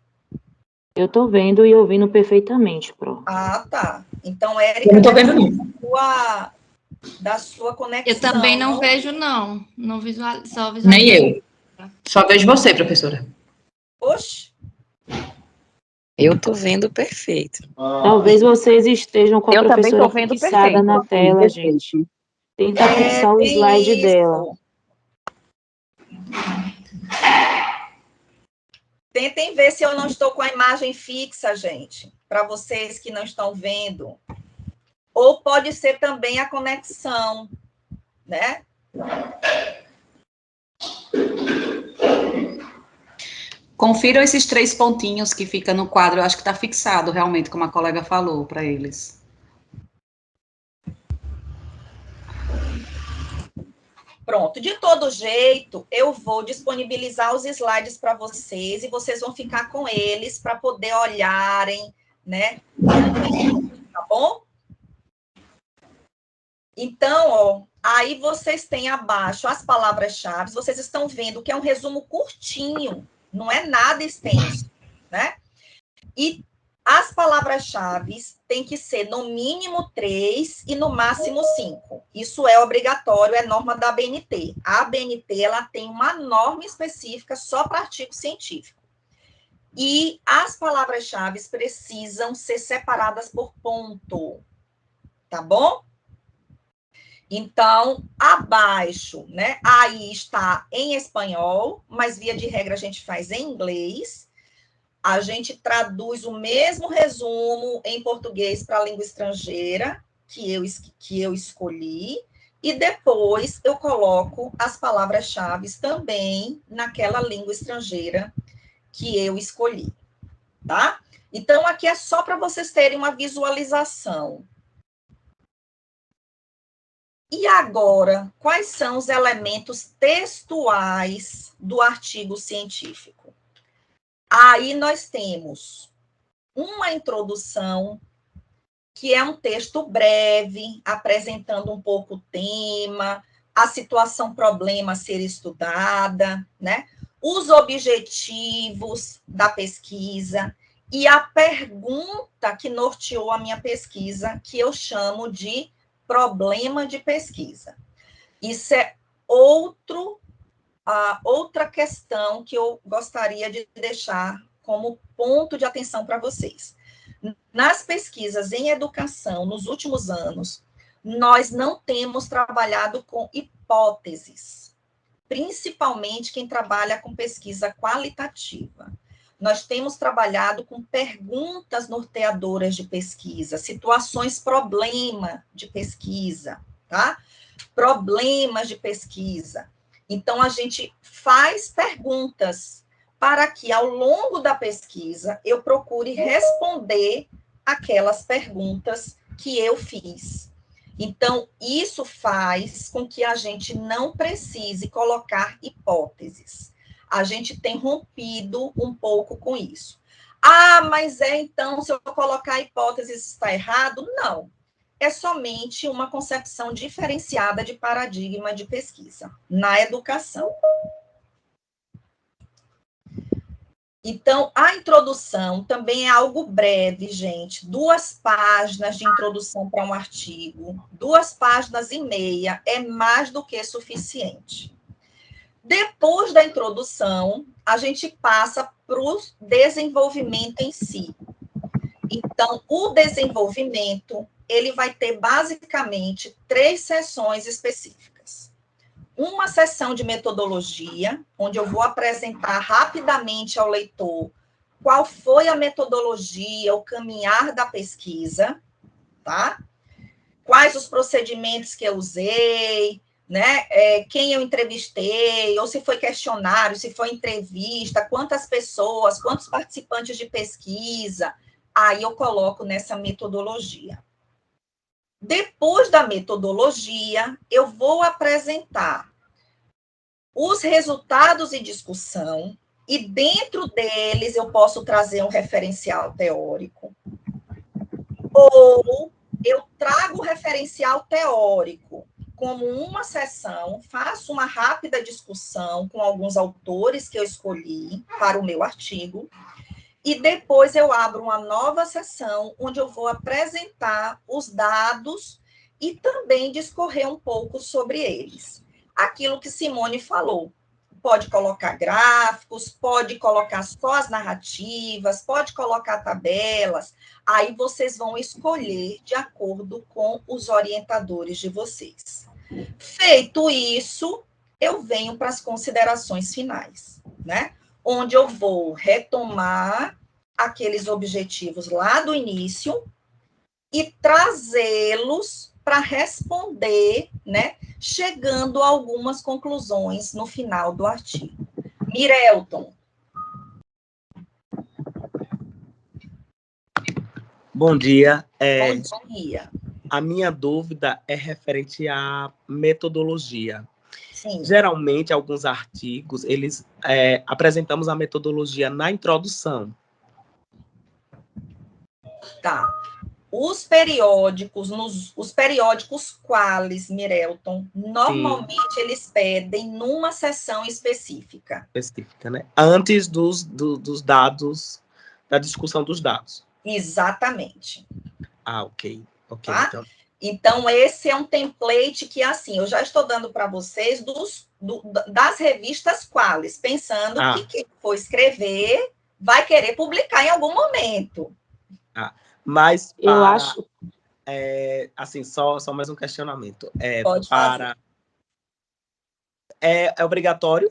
Eu estou vendo e ouvindo perfeitamente, Pro. Tá. Então, Érica, eu não estou vendo, não. Da sua conexão. Eu também não vejo, não. Não visualizo, só visualizo. Nem eu. Só vejo você, professora. Oxe. Eu estou vendo perfeito. Talvez vocês estejam com a Eu também professora tô vendo fixada perfeito. na tela, gente. Tenta fixar o slide dela. Tentem ver se eu não estou com a imagem fixa, gente, para vocês que não estão vendo. Ou pode ser também a conexão, né? Confiram esses 3 pontinhos que fica no quadro, eu acho que está fixado realmente, como a colega falou para eles. Pronto, de todo jeito, eu vou disponibilizar os slides para vocês e vocês vão ficar com eles para poder olharem, né? Tá bom? Então, ó, aí vocês têm abaixo as palavras-chave, vocês estão vendo que é um resumo curtinho, não é nada extenso, né? E as palavras-chave têm que ser no mínimo 3 e no máximo 5. Isso é obrigatório, é norma da ABNT. A ABNT, ela tem uma norma específica só para artigo científico. E as palavras-chave precisam ser separadas por ponto, tá bom? Então, abaixo, né? Aí está em espanhol, mas via de regra a gente faz em inglês. A gente traduz o mesmo resumo em português para a língua estrangeira que eu escolhi, e depois eu coloco as palavras-chave também naquela língua estrangeira que eu escolhi, tá? Então, aqui é só para vocês terem uma visualização. E agora, quais são os elementos textuais do artigo científico? Aí nós temos uma introdução, que é um texto breve, apresentando um pouco o tema, a situação problema a ser estudada, né? Os objetivos da pesquisa e a pergunta que norteou a minha pesquisa, que eu chamo de problema de pesquisa. Isso é outra questão que eu gostaria de deixar como ponto de atenção para vocês. Nas pesquisas em educação, nos últimos anos, nós não temos trabalhado com hipóteses, principalmente quem trabalha com pesquisa qualitativa. Nós temos trabalhado com perguntas norteadoras de pesquisa, situações problema de pesquisa, tá? Problemas de pesquisa. Então, a gente faz perguntas para que, ao longo da pesquisa, eu procure responder aquelas perguntas que eu fiz. Então, isso faz com que a gente não precise colocar hipóteses. A gente tem rompido um pouco com isso. Ah, mas então, se eu colocar hipóteses, está errado? Não. É somente uma concepção diferenciada de paradigma de pesquisa na educação. Então, a introdução também é algo breve, gente. 2 páginas de introdução para um artigo, 2,5 páginas é mais do que suficiente. Depois da introdução, a gente passa para o desenvolvimento em si. Então, o desenvolvimento, ele vai ter basicamente 3 sessões específicas. Uma sessão de metodologia, onde eu vou apresentar rapidamente ao leitor qual foi a metodologia, o caminhar da pesquisa, tá? Quais os procedimentos que eu usei, né? Quem eu entrevistei, ou se foi questionário, se foi entrevista, quantas pessoas, quantos participantes de pesquisa, aí eu coloco nessa metodologia. Depois da metodologia, eu vou apresentar os resultados em discussão, e dentro deles eu posso trazer um referencial teórico, ou eu trago o referencial teórico como uma sessão, faço uma rápida discussão com alguns autores que eu escolhi para o meu artigo, e depois eu abro uma nova sessão, onde eu vou apresentar os dados e também discorrer um pouco sobre eles. Aquilo que Simone falou, pode colocar gráficos, pode colocar só as narrativas, pode colocar tabelas, aí vocês vão escolher de acordo com os orientadores de vocês. Feito isso, eu venho para as considerações finais, né? Onde eu vou retomar aqueles objetivos lá do início e trazê-los para responder, né? Chegando a algumas conclusões no final do artigo. Mirelton. Bom dia. Bom dia. A minha dúvida é referente à metodologia. Sim. Geralmente, alguns artigos, eles apresentamos a metodologia na introdução. Tá. Os periódicos, os periódicos quales, Mirelton, normalmente eles pedem numa sessão específica. Específica, né? Antes dos dados, da discussão dos dados. Exatamente. Ok. Tá? Então. Então, esse é um template que, assim, eu já estou dando para vocês das revistas quales, pensando que quem for escrever vai querer publicar em algum momento. Mas eu acho... assim, só mais um questionamento. Pode fazer. É obrigatório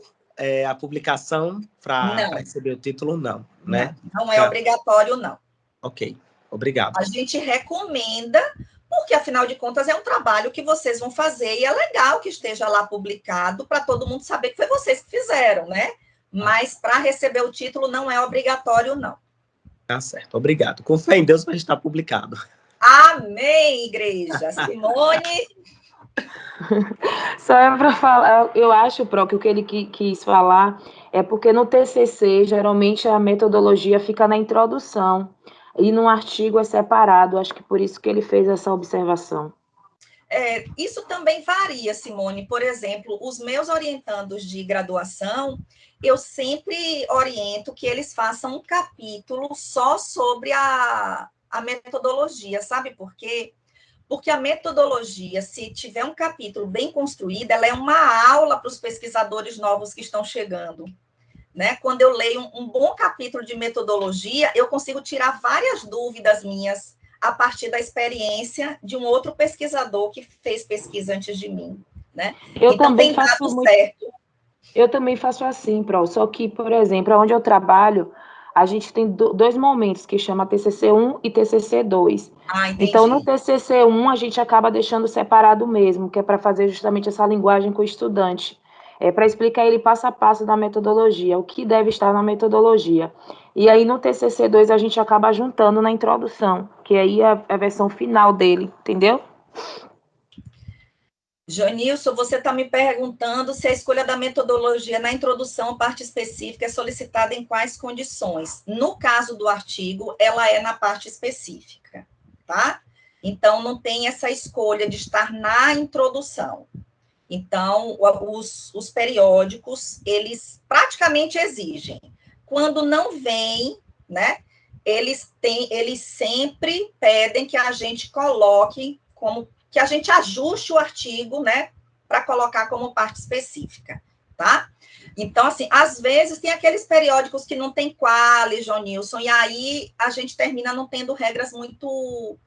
a publicação para receber o título? Não, né? Não é obrigatório, não. Ok, obrigado. A gente recomenda, porque, afinal de contas, é um trabalho que vocês vão fazer e é legal que esteja lá publicado para todo mundo saber que foi vocês que fizeram, né? Mas para receber o título não é obrigatório, não. Tá certo, obrigado. Com fé em Deus vai estar publicado. Amém, igreja. Simone? Só é para falar, eu acho, Pro, que o que ele quis falar é porque no TCC, geralmente, a metodologia fica na introdução, e no artigo é separado, acho que por isso que ele fez essa observação. Isso também varia, Simone. Por exemplo, os meus orientandos de graduação, eu sempre oriento que eles façam um capítulo só sobre a metodologia, sabe por quê? Porque a metodologia, se tiver um capítulo bem construído, ela é uma aula para os pesquisadores novos que estão chegando. Né? Quando eu leio um bom capítulo de metodologia, eu consigo tirar várias dúvidas minhas a partir da experiência de um outro pesquisador que fez pesquisa antes de mim. Né? Eu então, também tem faço dado muito... certo. Eu também faço assim, Pro, só que, por exemplo, onde eu trabalho, a gente tem dois momentos que chama TCC1 e TCC2. Então, no TCC1, a gente acaba deixando separado mesmo, que é para fazer justamente essa linguagem com o estudante. Para explicar ele passo a passo da metodologia, o que deve estar na metodologia. E aí, no TCC2, a gente acaba juntando na introdução, que aí é a versão final dele, entendeu? Joanilson, você está me perguntando se a escolha da metodologia na introdução, parte específica, é solicitada em quais condições. No caso do artigo, ela é na parte específica, tá? Então, não tem essa escolha de estar na introdução. Então, os periódicos, eles praticamente exigem. Quando não vem, né, eles sempre pedem que a gente coloque que a gente ajuste o artigo, né, para colocar como parte específica, tá? Então, assim, às vezes tem aqueles periódicos que não tem quali, Joanilson, e aí a gente termina não tendo regras muito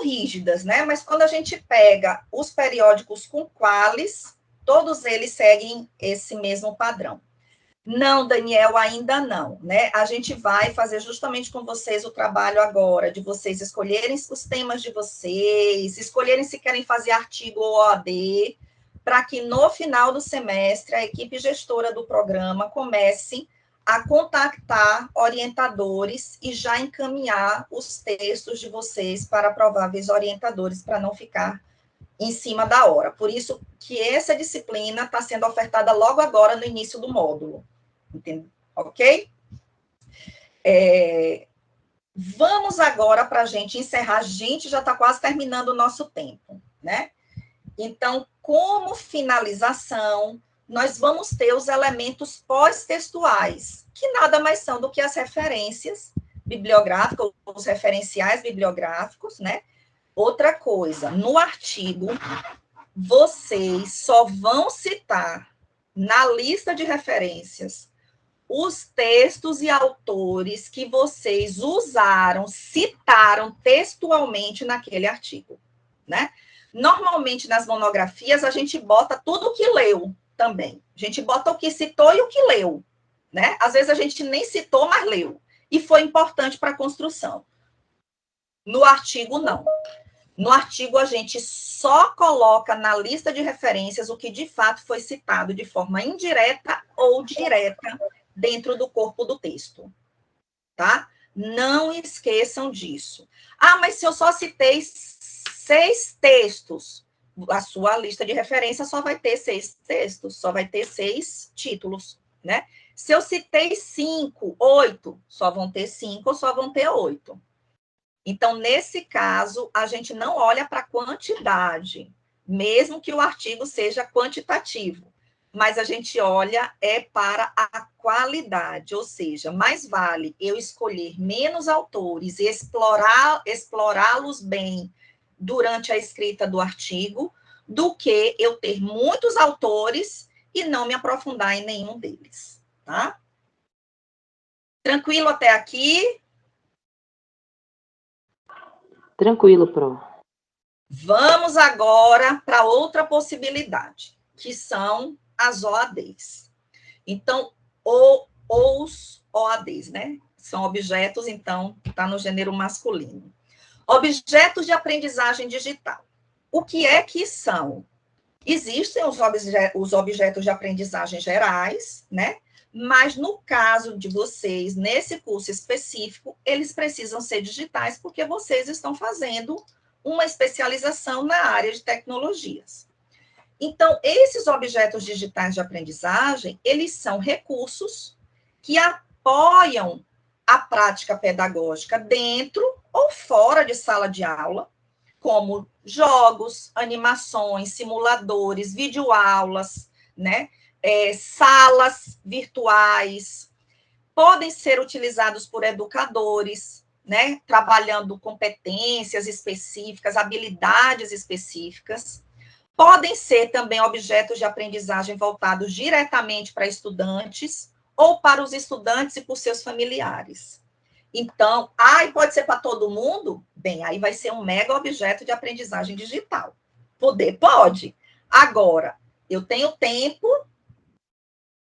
rígidas, né? Mas quando a gente pega os periódicos com qualis, todos eles seguem esse mesmo padrão. Não, Daniel, ainda não, né? A gente vai fazer justamente com vocês o trabalho agora, de vocês escolherem os temas de vocês, escolherem se querem fazer artigo ou OAD, para que no final do semestre a equipe gestora do programa comece a contactar orientadores e já encaminhar os textos de vocês para prováveis orientadores, para não ficar em cima da hora. Por isso que essa disciplina está sendo ofertada logo agora no início do módulo. Entendeu? Ok? Vamos agora para a gente encerrar. A gente já está quase terminando o nosso tempo, né? Então, como finalização, nós vamos ter os elementos pós-textuais, que nada mais são do que as referências bibliográficas, os referenciais bibliográficos, né? Outra coisa, no artigo, vocês só vão citar na lista de referências os textos e autores que vocês usaram, citaram textualmente naquele artigo, né? Normalmente, nas monografias, a gente bota tudo o que leu também. A gente bota o que citou e o que leu, né? Às vezes a gente nem citou, mas leu. E foi importante para a construção. No artigo, não. No artigo, a gente só coloca na lista de referências o que de fato foi citado de forma indireta ou direta dentro do corpo do texto, tá? Não esqueçam disso. Ah, mas se eu só citei 6 textos, a sua lista de referência só vai ter 6 textos, só vai ter 6 títulos, né? Se eu citei 5, 8, só vão ter 5 ou só vão ter 8. Então, nesse caso, a gente não olha para a quantidade, mesmo que o artigo seja quantitativo, mas a gente olha para a qualidade, ou seja, mais vale eu escolher menos autores e explorá-los bem durante a escrita do artigo, do que eu ter muitos autores e não me aprofundar em nenhum deles, tá? Tranquilo até aqui? Tranquilo, Pro. Vamos agora para outra possibilidade, que são as OADs. Então, os OADs, né? São objetos, então, está no gênero masculino. Objetos de aprendizagem digital. O que é que são? Existem os objetos de aprendizagem gerais, né? Mas no caso de vocês, nesse curso específico, eles precisam ser digitais, porque vocês estão fazendo uma especialização na área de tecnologias. Então, esses objetos digitais de aprendizagem, eles são recursos que apoiam a prática pedagógica dentro ou fora de sala de aula, como jogos, animações, simuladores, videoaulas, né? Salas virtuais, podem ser utilizados por educadores, né? Trabalhando competências específicas, habilidades específicas. Podem ser também objetos de aprendizagem voltados diretamente para estudantes ou para os estudantes e por seus familiares. Então, pode ser para todo mundo? Bem, aí vai ser um mega objeto de aprendizagem digital. Poder? Pode. Agora, eu tenho tempo,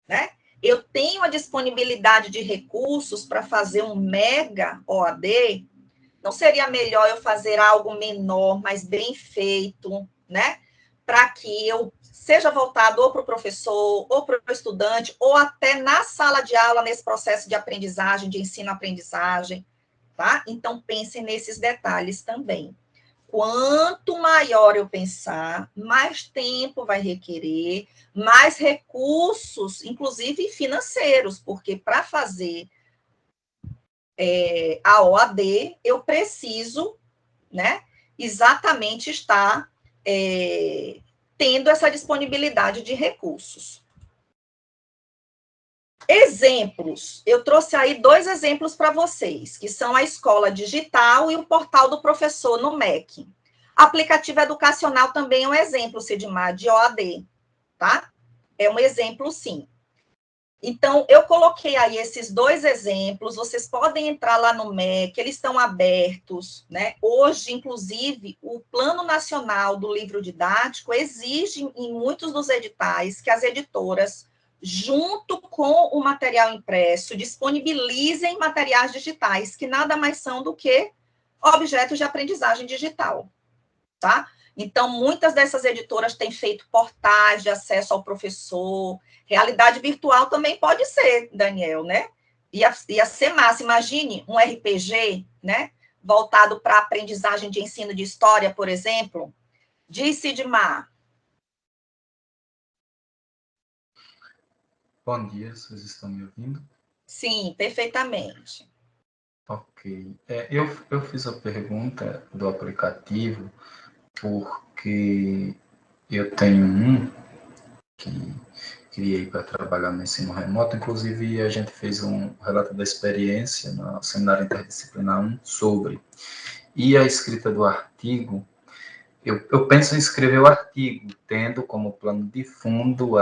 né? Eu tenho a disponibilidade de recursos para fazer um mega OAD? Não seria melhor eu fazer algo menor, mas bem feito, né? Para que eu seja voltado ou para o professor, ou para o estudante, ou até na sala de aula, nesse processo de aprendizagem, de ensino-aprendizagem, tá? Então, pensem nesses detalhes também. Quanto maior eu pensar, mais tempo vai requerer, mais recursos, inclusive financeiros, porque para fazer a OAD, eu preciso, né, exatamente estar tendo essa disponibilidade de recursos. Exemplos. Eu trouxe aí 2 exemplos para vocês, que são a Escola Digital e o Portal do Professor no MEC. Aplicativo educacional também é um exemplo, Sidmar, de OAD, tá? É um exemplo, sim. Então, eu coloquei aí esses 2 exemplos, vocês podem entrar lá no MEC, eles estão abertos, né? Hoje, inclusive, o Plano Nacional do Livro Didático exige, em muitos dos editais, que as editoras, junto com o material impresso, disponibilizem materiais digitais, que nada mais são do que objetos de aprendizagem digital, tá? Então, muitas dessas editoras têm feito portais de acesso ao professor. Realidade virtual também pode ser, Daniel, né? Ia ser massa. Imagine um RPG, né? Voltado para aprendizagem de ensino de história, por exemplo. Diz, Sidmar. Bom dia, vocês estão me ouvindo? Sim, perfeitamente. Ok. Eu fiz a pergunta do aplicativo porque eu tenho um que criei para trabalhar no ensino remoto, inclusive a gente fez um relato da experiência no seminário interdisciplinar 1 sobre. E a escrita do artigo, eu penso em escrever o artigo, tendo como plano de fundo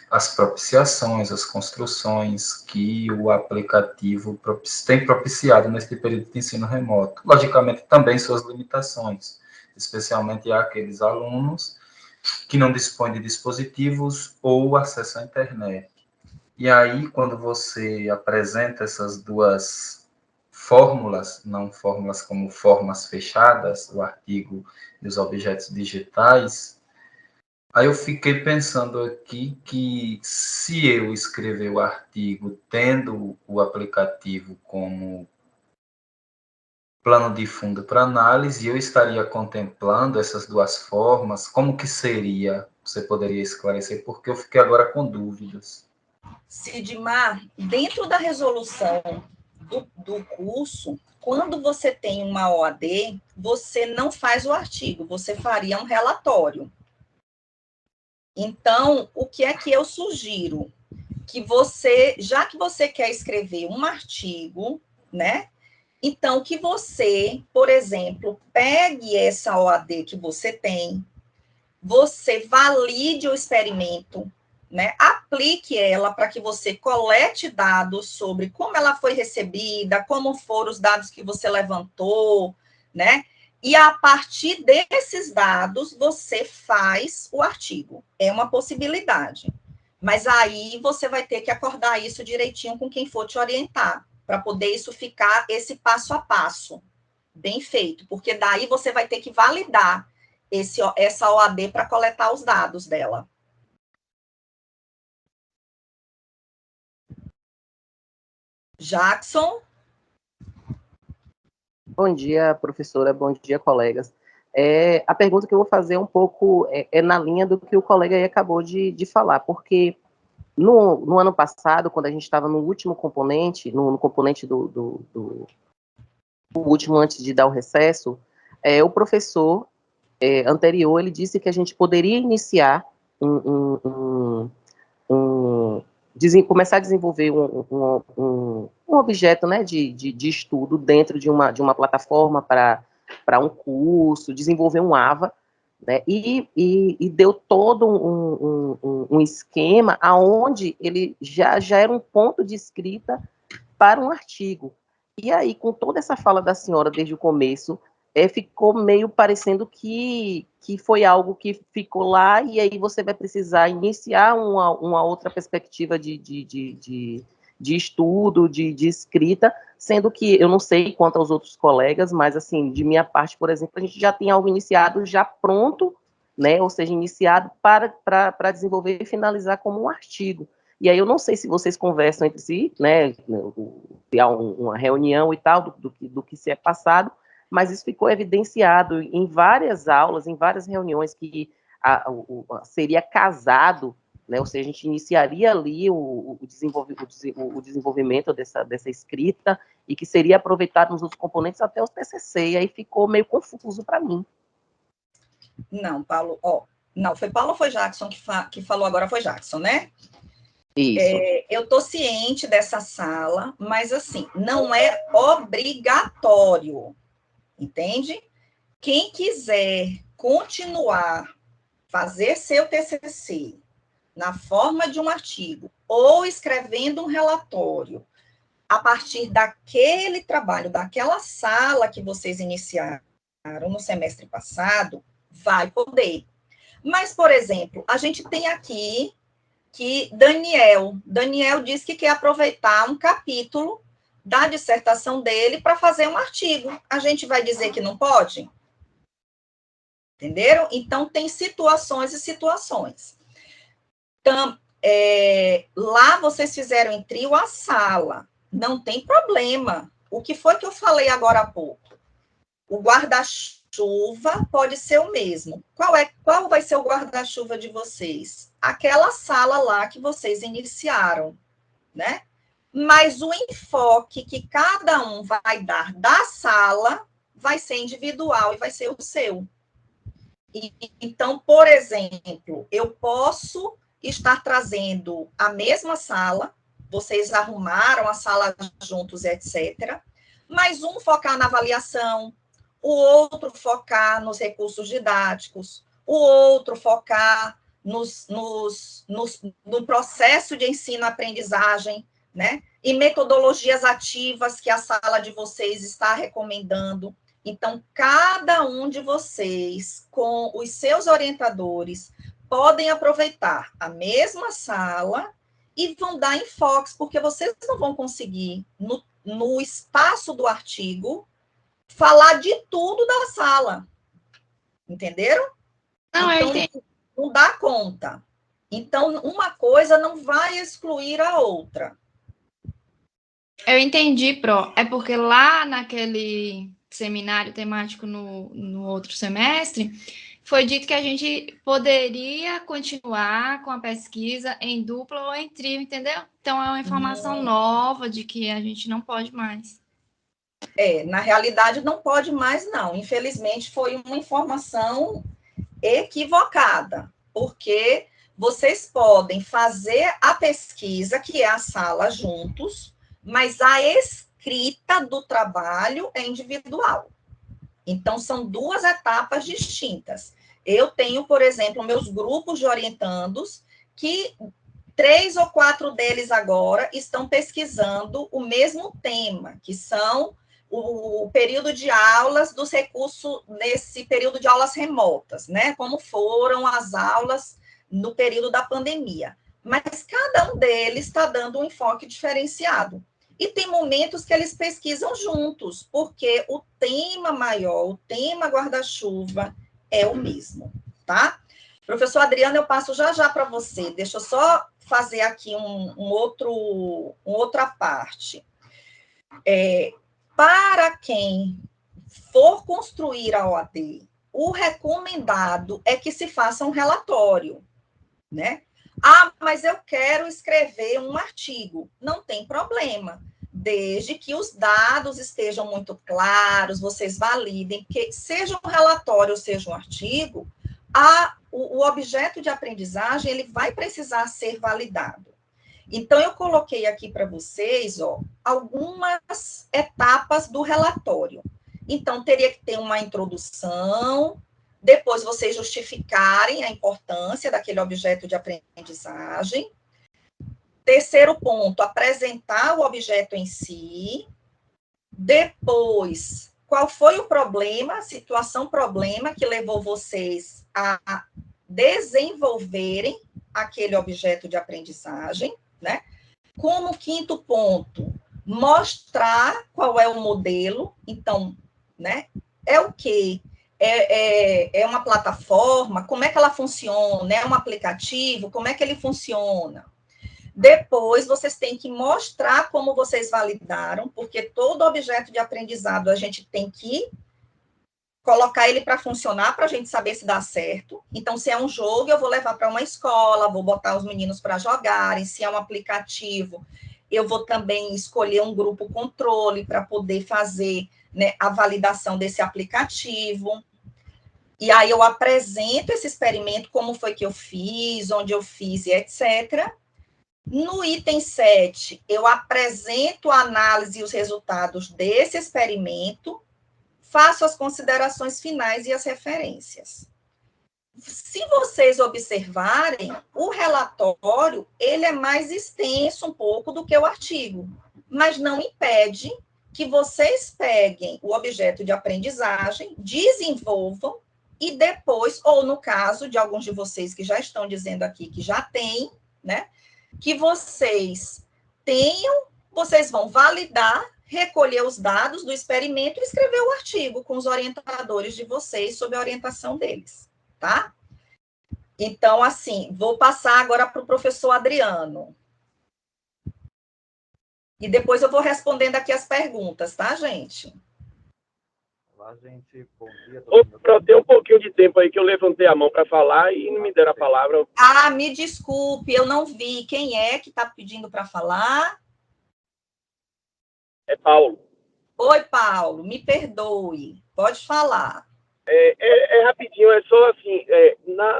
as propiciações, as construções que o aplicativo tem propiciado nesse período de ensino remoto. Logicamente, também suas limitações, especialmente àqueles alunos que não dispõem de dispositivos ou acesso à internet. E aí, quando você apresenta essas 2 fórmulas, não fórmulas como formas fechadas, o artigo e os objetos digitais, aí eu fiquei pensando aqui que se eu escrever o artigo tendo o aplicativo como plano de fundo para análise, eu estaria contemplando essas 2 formas, como que seria? Você poderia esclarecer, porque eu fiquei agora com dúvidas. Sidmar, dentro da resolução do curso, quando você tem uma OAD, você não faz o artigo, você faria um relatório. Então, o que é que eu sugiro? Que você, já que você quer escrever um artigo, né? Então, que você, por exemplo, pegue essa OAD que você tem, você valide o experimento, né? Aplique ela para que você colete dados sobre como ela foi recebida, como foram os dados que você levantou, né? E a partir desses dados, você faz o artigo. É uma possibilidade. Mas aí você vai ter que acordar isso direitinho com quem for te orientar, para poder isso ficar esse passo a passo, bem feito. Porque daí você vai ter que validar essa OAD para coletar os dados dela. Jackson? Bom dia, professora. Bom dia, colegas. A pergunta que eu vou fazer um pouco na linha do que o colega aí acabou de falar, porque no ano passado, quando a gente estava no último componente, no componente do último antes de dar o recesso, o professor anterior, ele disse que a gente poderia iniciar começar a desenvolver um objeto, né, de estudo dentro de uma plataforma para um curso, desenvolver um AVA, né, e deu todo um esquema aonde ele já era um ponto de escrita para um artigo. E aí, com toda essa fala da senhora desde o começo, ficou meio parecendo que foi algo que ficou lá, e aí você vai precisar iniciar uma outra perspectiva de estudo, de escrita, sendo que eu não sei quanto aos outros colegas, mas, assim, de minha parte, por exemplo, a gente já tem algo iniciado, já pronto, né, ou seja, iniciado para desenvolver e finalizar como um artigo. E aí eu não sei se vocês conversam entre si, né, se há uma reunião e tal, do que se é passado, mas isso ficou evidenciado em várias aulas, em várias reuniões, que seria casado, né, ou seja, a gente iniciaria ali o desenvolvimento dessa escrita, e que seria aproveitado nos outros componentes até o TCC, e aí ficou meio confuso para mim. Não, Paulo, não, foi Paulo ou foi Jackson que falou agora? Foi Jackson, né? Isso. Eu estou ciente dessa sala, mas, assim, não é obrigatório, entende? Quem quiser continuar, fazer seu TCC na forma de um artigo ou escrevendo um relatório a partir daquele trabalho, daquela sala que vocês iniciaram no semestre passado, vai poder. Mas, por exemplo, a gente tem aqui que Daniel disse que quer aproveitar um capítulo da dissertação dele para fazer um artigo. A gente vai dizer que não pode? Entenderam? Então, tem situações e situações. Então, lá vocês fizeram em trio a sala. Não tem problema. O que foi que eu falei agora há pouco? O guarda-chuva pode ser o mesmo. Qual vai ser o guarda-chuva de vocês? Aquela sala lá que vocês iniciaram, né? Mas o enfoque que cada um vai dar da sala vai ser individual e vai ser o seu. Então, por exemplo, eu posso estar trazendo a mesma sala, vocês arrumaram a sala juntos, etc., mas um focar na avaliação, o outro focar nos recursos didáticos, o outro focar no processo de ensino-aprendizagem, né? E metodologias ativas que a sala de vocês está recomendando. Então, cada um de vocês, com os seus orientadores, podem aproveitar a mesma sala e vão dar enfoques, porque vocês não vão conseguir, no espaço do artigo, falar de tudo da sala. Entenderam? Não, então, não dá conta. Então, uma coisa não vai excluir a outra. Eu entendi, Pro. É porque lá naquele seminário temático no outro semestre, foi dito que a gente poderia continuar com a pesquisa em dupla ou em trio, entendeu? Então, é uma informação nova de que a gente não pode mais. Na realidade não pode mais não, infelizmente foi uma informação equivocada, porque vocês podem fazer a pesquisa, que é a sala juntos, mas a escrita do trabalho é individual. Então, são duas etapas distintas. Eu tenho, por exemplo, meus grupos de orientandos, que 3 ou 4 deles agora estão pesquisando o mesmo tema, que são o período de aulas dos recursos, nesse período de aulas remotas, né? Como foram as aulas no período da pandemia. Mas cada um deles está dando um enfoque diferenciado. E tem momentos que eles pesquisam juntos, porque o tema maior, o tema guarda-chuva é o mesmo, tá? Professor Adriano, eu passo já para você. Deixa eu só fazer aqui outra parte. Para quem for construir a OAD, o recomendado é que se faça um relatório, né? Ah, mas eu quero escrever um artigo. Não tem problema, desde que os dados estejam muito claros, vocês validem, porque seja um relatório ou seja um artigo, o objeto de aprendizagem ele vai precisar ser validado. Então, eu coloquei aqui para vocês, algumas etapas do relatório. Então, teria que ter uma introdução, depois vocês justificarem a importância daquele objeto de aprendizagem. Terceiro ponto, apresentar o objeto em si. Depois, qual foi o problema, a situação-problema que levou vocês a desenvolverem aquele objeto de aprendizagem, né? Como quinto ponto, mostrar qual é o modelo. Então, né? É o quê? É uma plataforma? Como é que ela funciona? É um aplicativo? Como é que ele funciona? Depois, vocês têm que mostrar como vocês validaram, porque todo objeto de aprendizado a gente tem que colocar ele para funcionar, para a gente saber se dá certo. Então, se é um jogo, eu vou levar para uma escola, vou botar os meninos para jogarem. Se é um aplicativo, eu vou também escolher um grupo controle para poder fazer, né, a validação desse aplicativo. E aí eu apresento esse experimento, como foi que eu fiz, onde eu fiz e etc. No item 7, eu apresento a análise e os resultados desse experimento, faço as considerações finais e as referências. Se vocês observarem, o relatório, ele é mais extenso um pouco do que o artigo, mas não impede que vocês peguem o objeto de aprendizagem, desenvolvam e depois, ou no caso de alguns de vocês que já estão dizendo aqui que já tem, né, que vocês tenham, vocês vão validar, recolher os dados do experimento e escrever o artigo com os orientadores de vocês, sob a orientação deles, tá? Então, assim, vou passar agora para o professor Adriano. E depois eu vou respondendo aqui as perguntas, tá, gente? Olá, gente. Bom dia. Tem um pouquinho de tempo aí que eu levantei a mão para falar e não me deram a palavra. Ah, me desculpe, eu não vi. Quem é que está pedindo para falar? É Paulo. Oi, Paulo, me perdoe. Pode falar. É rapidinho, é só assim,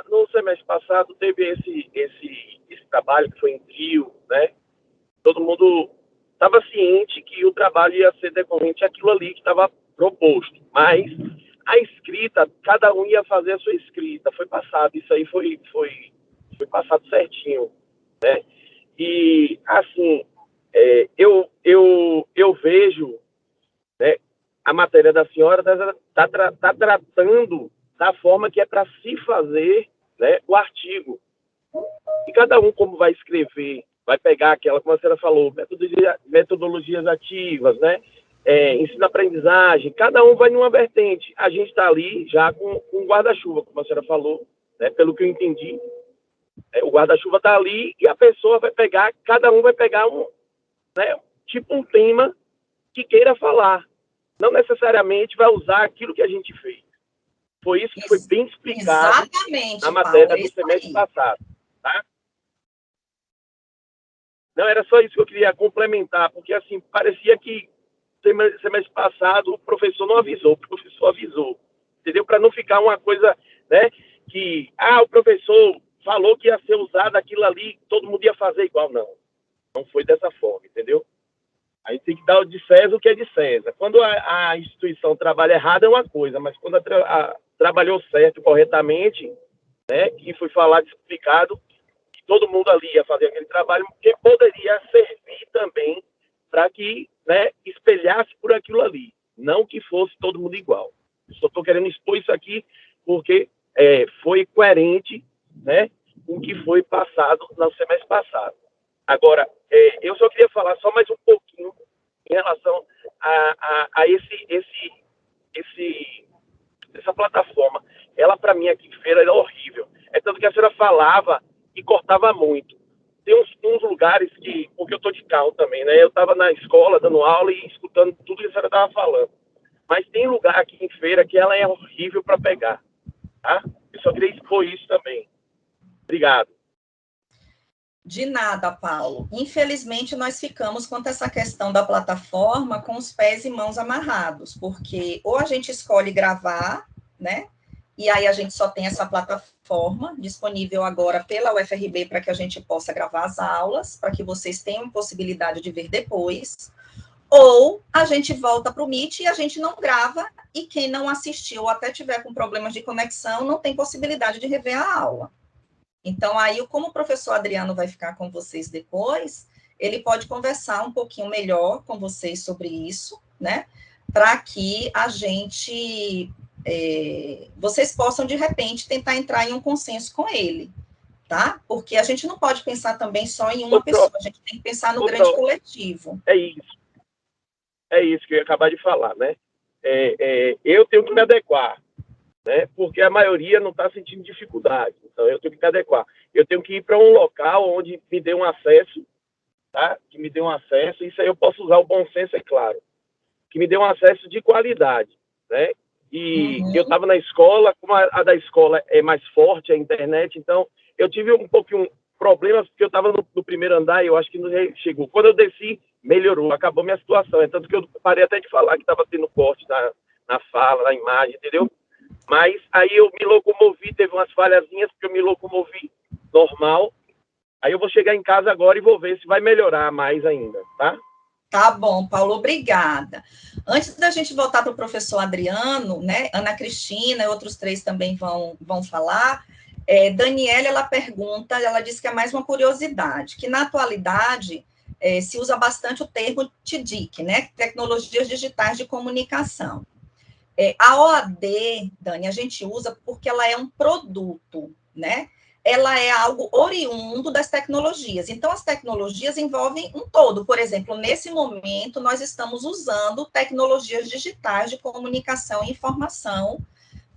no semestre passado teve esse trabalho que foi em trio, né? Todo mundo estava ciente que o trabalho ia ser decorrente àquilo ali que estava proposto, mas a escrita, cada um ia fazer a sua escrita, foi passado, isso aí foi passado certinho, né? E, assim, eu vejo, né, a matéria da senhora está tratando da forma que é para se fazer, né, o artigo. E cada um, como vai escrever, vai pegar aquela, como a senhora falou, metodologias ativas, né, ensino-aprendizagem, cada um vai numa vertente. A gente está ali já com um guarda-chuva, como a senhora falou, né, pelo que eu entendi. O guarda-chuva está ali e a pessoa vai pegar, cada um vai pegar tipo um tema que queira falar. Não necessariamente vai usar aquilo que a gente fez. Foi isso que foi bem explicado na matéria Paulo, do semestre passado. Tá? Não, era só isso que eu queria complementar, porque assim, parecia que semestre passado o professor não avisou, o professor avisou, entendeu? Para não ficar uma coisa, né, que, o professor falou que ia ser usado aquilo ali, todo mundo ia fazer igual. Não foi dessa forma, entendeu? A gente tem que dar de César o que é de César. Quando a instituição trabalha errado é uma coisa, mas quando trabalhou certo, corretamente, né, que foi falado, explicado, que todo mundo ali ia fazer aquele trabalho, que poderia servir também para que, né, espelhasse por aquilo ali, não que fosse todo mundo igual. Eu só estou querendo expor isso aqui porque foi coerente, né, com o que foi passado no semestre passado. Agora, eu só queria falar só mais um pouquinho em relação a essa plataforma. Ela, para mim, aqui em Feira, era horrível. É tanto que a senhora falava e cortava muito. Tem uns lugares que, porque eu estou de carro também, né? Eu estava na escola, dando aula e escutando tudo que a senhora estava falando. Mas tem lugar aqui em Feira que ela é horrível para pegar, tá? Eu só queria expor isso também. Obrigado. De nada, Paulo. Infelizmente, nós ficamos quanto a essa questão da plataforma com os pés e mãos amarrados, porque ou a gente escolhe gravar, né? E aí a gente só tem essa plataforma disponível agora pela UFRB para que a gente possa gravar as aulas, para que vocês tenham possibilidade de ver depois, ou a gente volta para o Meet e a gente não grava, e quem não assistiu ou até tiver com problemas de conexão não tem possibilidade de rever a aula. Então, aí, como o professor Adriano vai ficar com vocês depois, ele pode conversar um pouquinho melhor com vocês sobre isso, né? Para que a gente, vocês possam, de repente, tentar entrar em um consenso com ele, tá? Porque a gente não pode pensar também só em uma pessoa, a gente tem que pensar no grande coletivo. É isso que eu ia acabar de falar, né? Eu tenho que me adequar, né? Porque a maioria não está sentindo dificuldade, então eu tenho que me adequar. Eu tenho que ir para um local onde me dê um acesso, tá? Que me dê um acesso, isso aí eu posso usar o bom senso, é claro, que me dê um acesso de qualidade, né? E eu estava na escola, como a da escola é mais forte, a internet, então eu tive um pouquinho problemas, porque eu estava no primeiro andar e eu acho que não chegou. Quando eu desci, melhorou, acabou minha situação, é tanto que eu parei até de falar que estava tendo corte na fala, na imagem, entendeu? Mas aí eu me locomovi, teve umas falhazinhas, porque eu me locomovi normal. Aí eu vou chegar em casa agora e vou ver se vai melhorar mais ainda, tá? Tá bom, Paulo, obrigada. Antes da gente voltar para o professor Adriano, né, Ana Cristina e outros 3 também vão falar, Daniela, ela pergunta, ela diz que é mais uma curiosidade, que na atualidade se usa bastante o termo TDIC, né, Tecnologias Digitais de Comunicação. A OAD, Dani, a gente usa porque ela é um produto, né? Ela é algo oriundo das tecnologias. Então, as tecnologias envolvem um todo. Por exemplo, nesse momento, nós estamos usando tecnologias digitais de comunicação e informação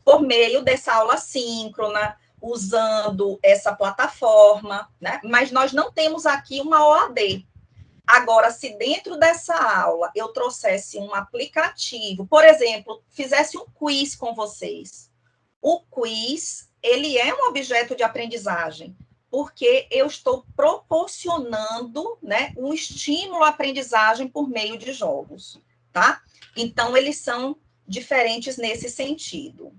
por meio dessa aula síncrona, usando essa plataforma, né? Mas nós não temos aqui uma OAD. Agora, se dentro dessa aula eu trouxesse um aplicativo, por exemplo, fizesse um quiz com vocês, o quiz, ele é um objeto de aprendizagem, porque eu estou proporcionando, né, um estímulo à aprendizagem por meio de jogos, tá? Então, eles são diferentes nesse sentido.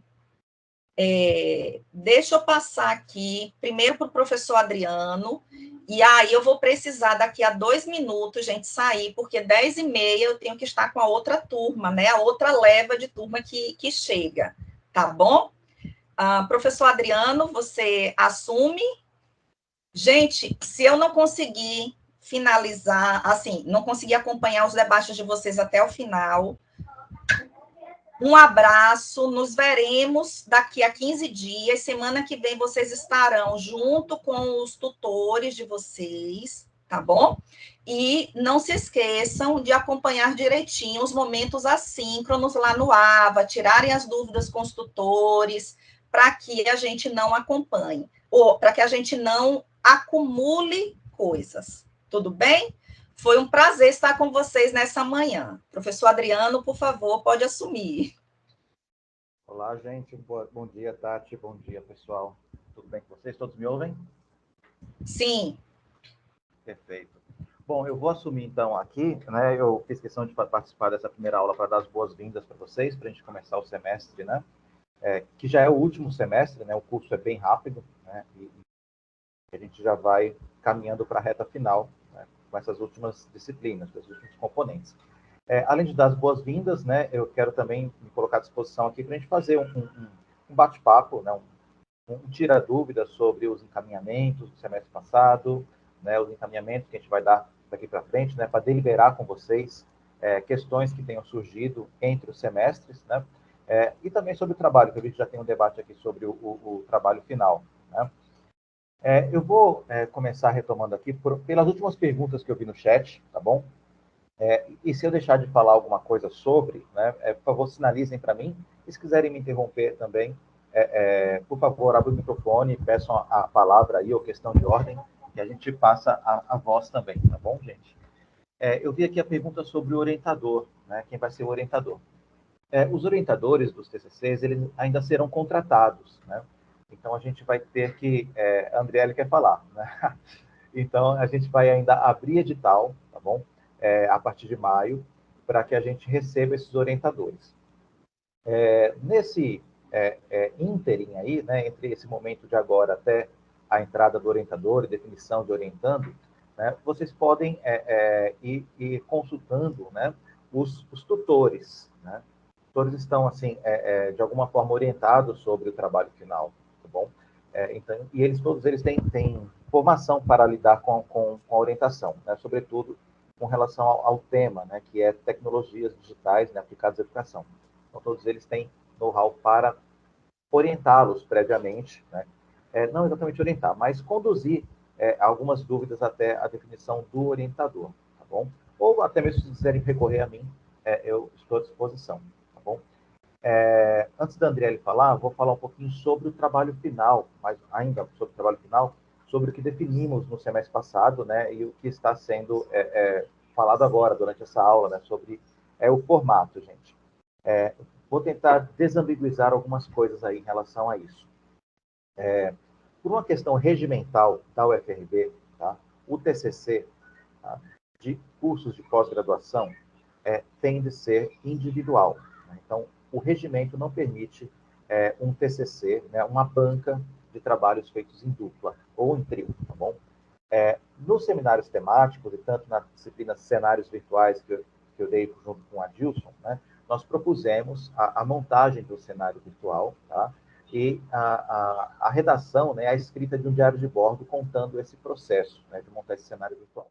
Deixa eu passar aqui, primeiro para o professor Adriano, e aí eu vou precisar daqui a 2 minutos, gente, sair, porque 10h30 eu tenho que estar com a outra turma, né, a outra leva de turma que chega, tá bom? Professor Adriano, você assume? Gente, se eu não conseguir finalizar, assim, não conseguir acompanhar os debates de vocês até o final, um abraço, nos veremos daqui a 15 dias. Semana que vem vocês estarão junto com os tutores de vocês, tá bom? E não se esqueçam de acompanhar direitinho os momentos assíncronos lá no AVA, tirarem as dúvidas com os tutores, para que a gente não acompanhe, ou para que a gente não acumule coisas. Tudo bem? Foi um prazer estar com vocês nessa manhã. Professor Adriano, por favor, pode assumir. Olá, gente. Bom dia, Tati. Bom dia, pessoal. Tudo bem com vocês? Todos me ouvem? Sim. Perfeito. Bom, eu vou assumir então aqui, né? Eu fiz questão de participar dessa primeira aula para dar as boas-vindas para vocês, para a gente começar o semestre, né? Que já é o último semestre, né? O curso é bem rápido, né? E a gente já vai caminhando para a reta final, né? Com essas últimas disciplinas, com esses últimos componentes. Além de dar as boas-vindas, né? Eu quero também me colocar à disposição aqui para a gente fazer um bate-papo, né? Um tira-dúvidas sobre os encaminhamentos do semestre passado, né? Os encaminhamentos que a gente vai dar daqui para frente, né? Para deliberar com vocês questões que tenham surgido entre os semestres, né? E também sobre o trabalho, que eu vi que já tem um debate aqui sobre o trabalho final, né? Eu vou começar retomando aqui pelas últimas perguntas que eu vi no chat, tá bom? E se eu deixar de falar alguma coisa sobre, né, por favor, sinalizem para mim. E se quiserem me interromper também, por favor, abram o microfone e peçam a palavra aí, ou questão de ordem, que a gente passa a voz também, tá bom, gente? Eu vi aqui a pergunta sobre o orientador, né, quem vai ser o orientador. Os orientadores dos TCCs, eles ainda serão contratados, né? Então, a gente vai ter que... a Andriele quer falar, né? Então, a gente vai ainda abrir edital, tá bom? A partir de maio, para que a gente receba esses orientadores. Nesse ínterim aí, né, entre esse momento de agora até a entrada do orientador e definição de orientando, né, vocês podem ir consultando, né, os tutores, né? Os tutores estão, assim, de alguma forma orientados sobre o trabalho final, tá bom? Então, e todos eles têm formação para lidar com a orientação, né, sobretudo com relação ao tema, né, que é tecnologias digitais, né, aplicadas à educação. Então, todos eles têm know-how para orientá-los previamente, né, não exatamente orientar, mas conduzir algumas dúvidas até a definição do orientador, tá bom? Ou até mesmo se quiserem recorrer a mim, eu estou à disposição, tá bom? Antes da Andriele falar, vou falar um pouquinho sobre o trabalho final, mas ainda sobre o trabalho final, sobre o que definimos no semestre passado, né, e o que está sendo falado agora, durante essa aula, né, sobre o formato, gente. Vou tentar desambiguizar algumas coisas aí em relação a isso. Por uma questão regimental da UFRB, tá, o TCC, tá, de cursos de pós-graduação tem de ser individual, né? Então, o regimento não permite um TCC, né, uma banca de trabalhos feitos em dupla ou em trio, tá bom? Nos seminários temáticos, e tanto na disciplina Cenários Virtuais, que eu dei junto com a Dilson, né, nós propusemos a montagem do cenário virtual, tá? E a redação, né, a escrita de um diário de bordo contando esse processo, né, de montar esse cenário virtual.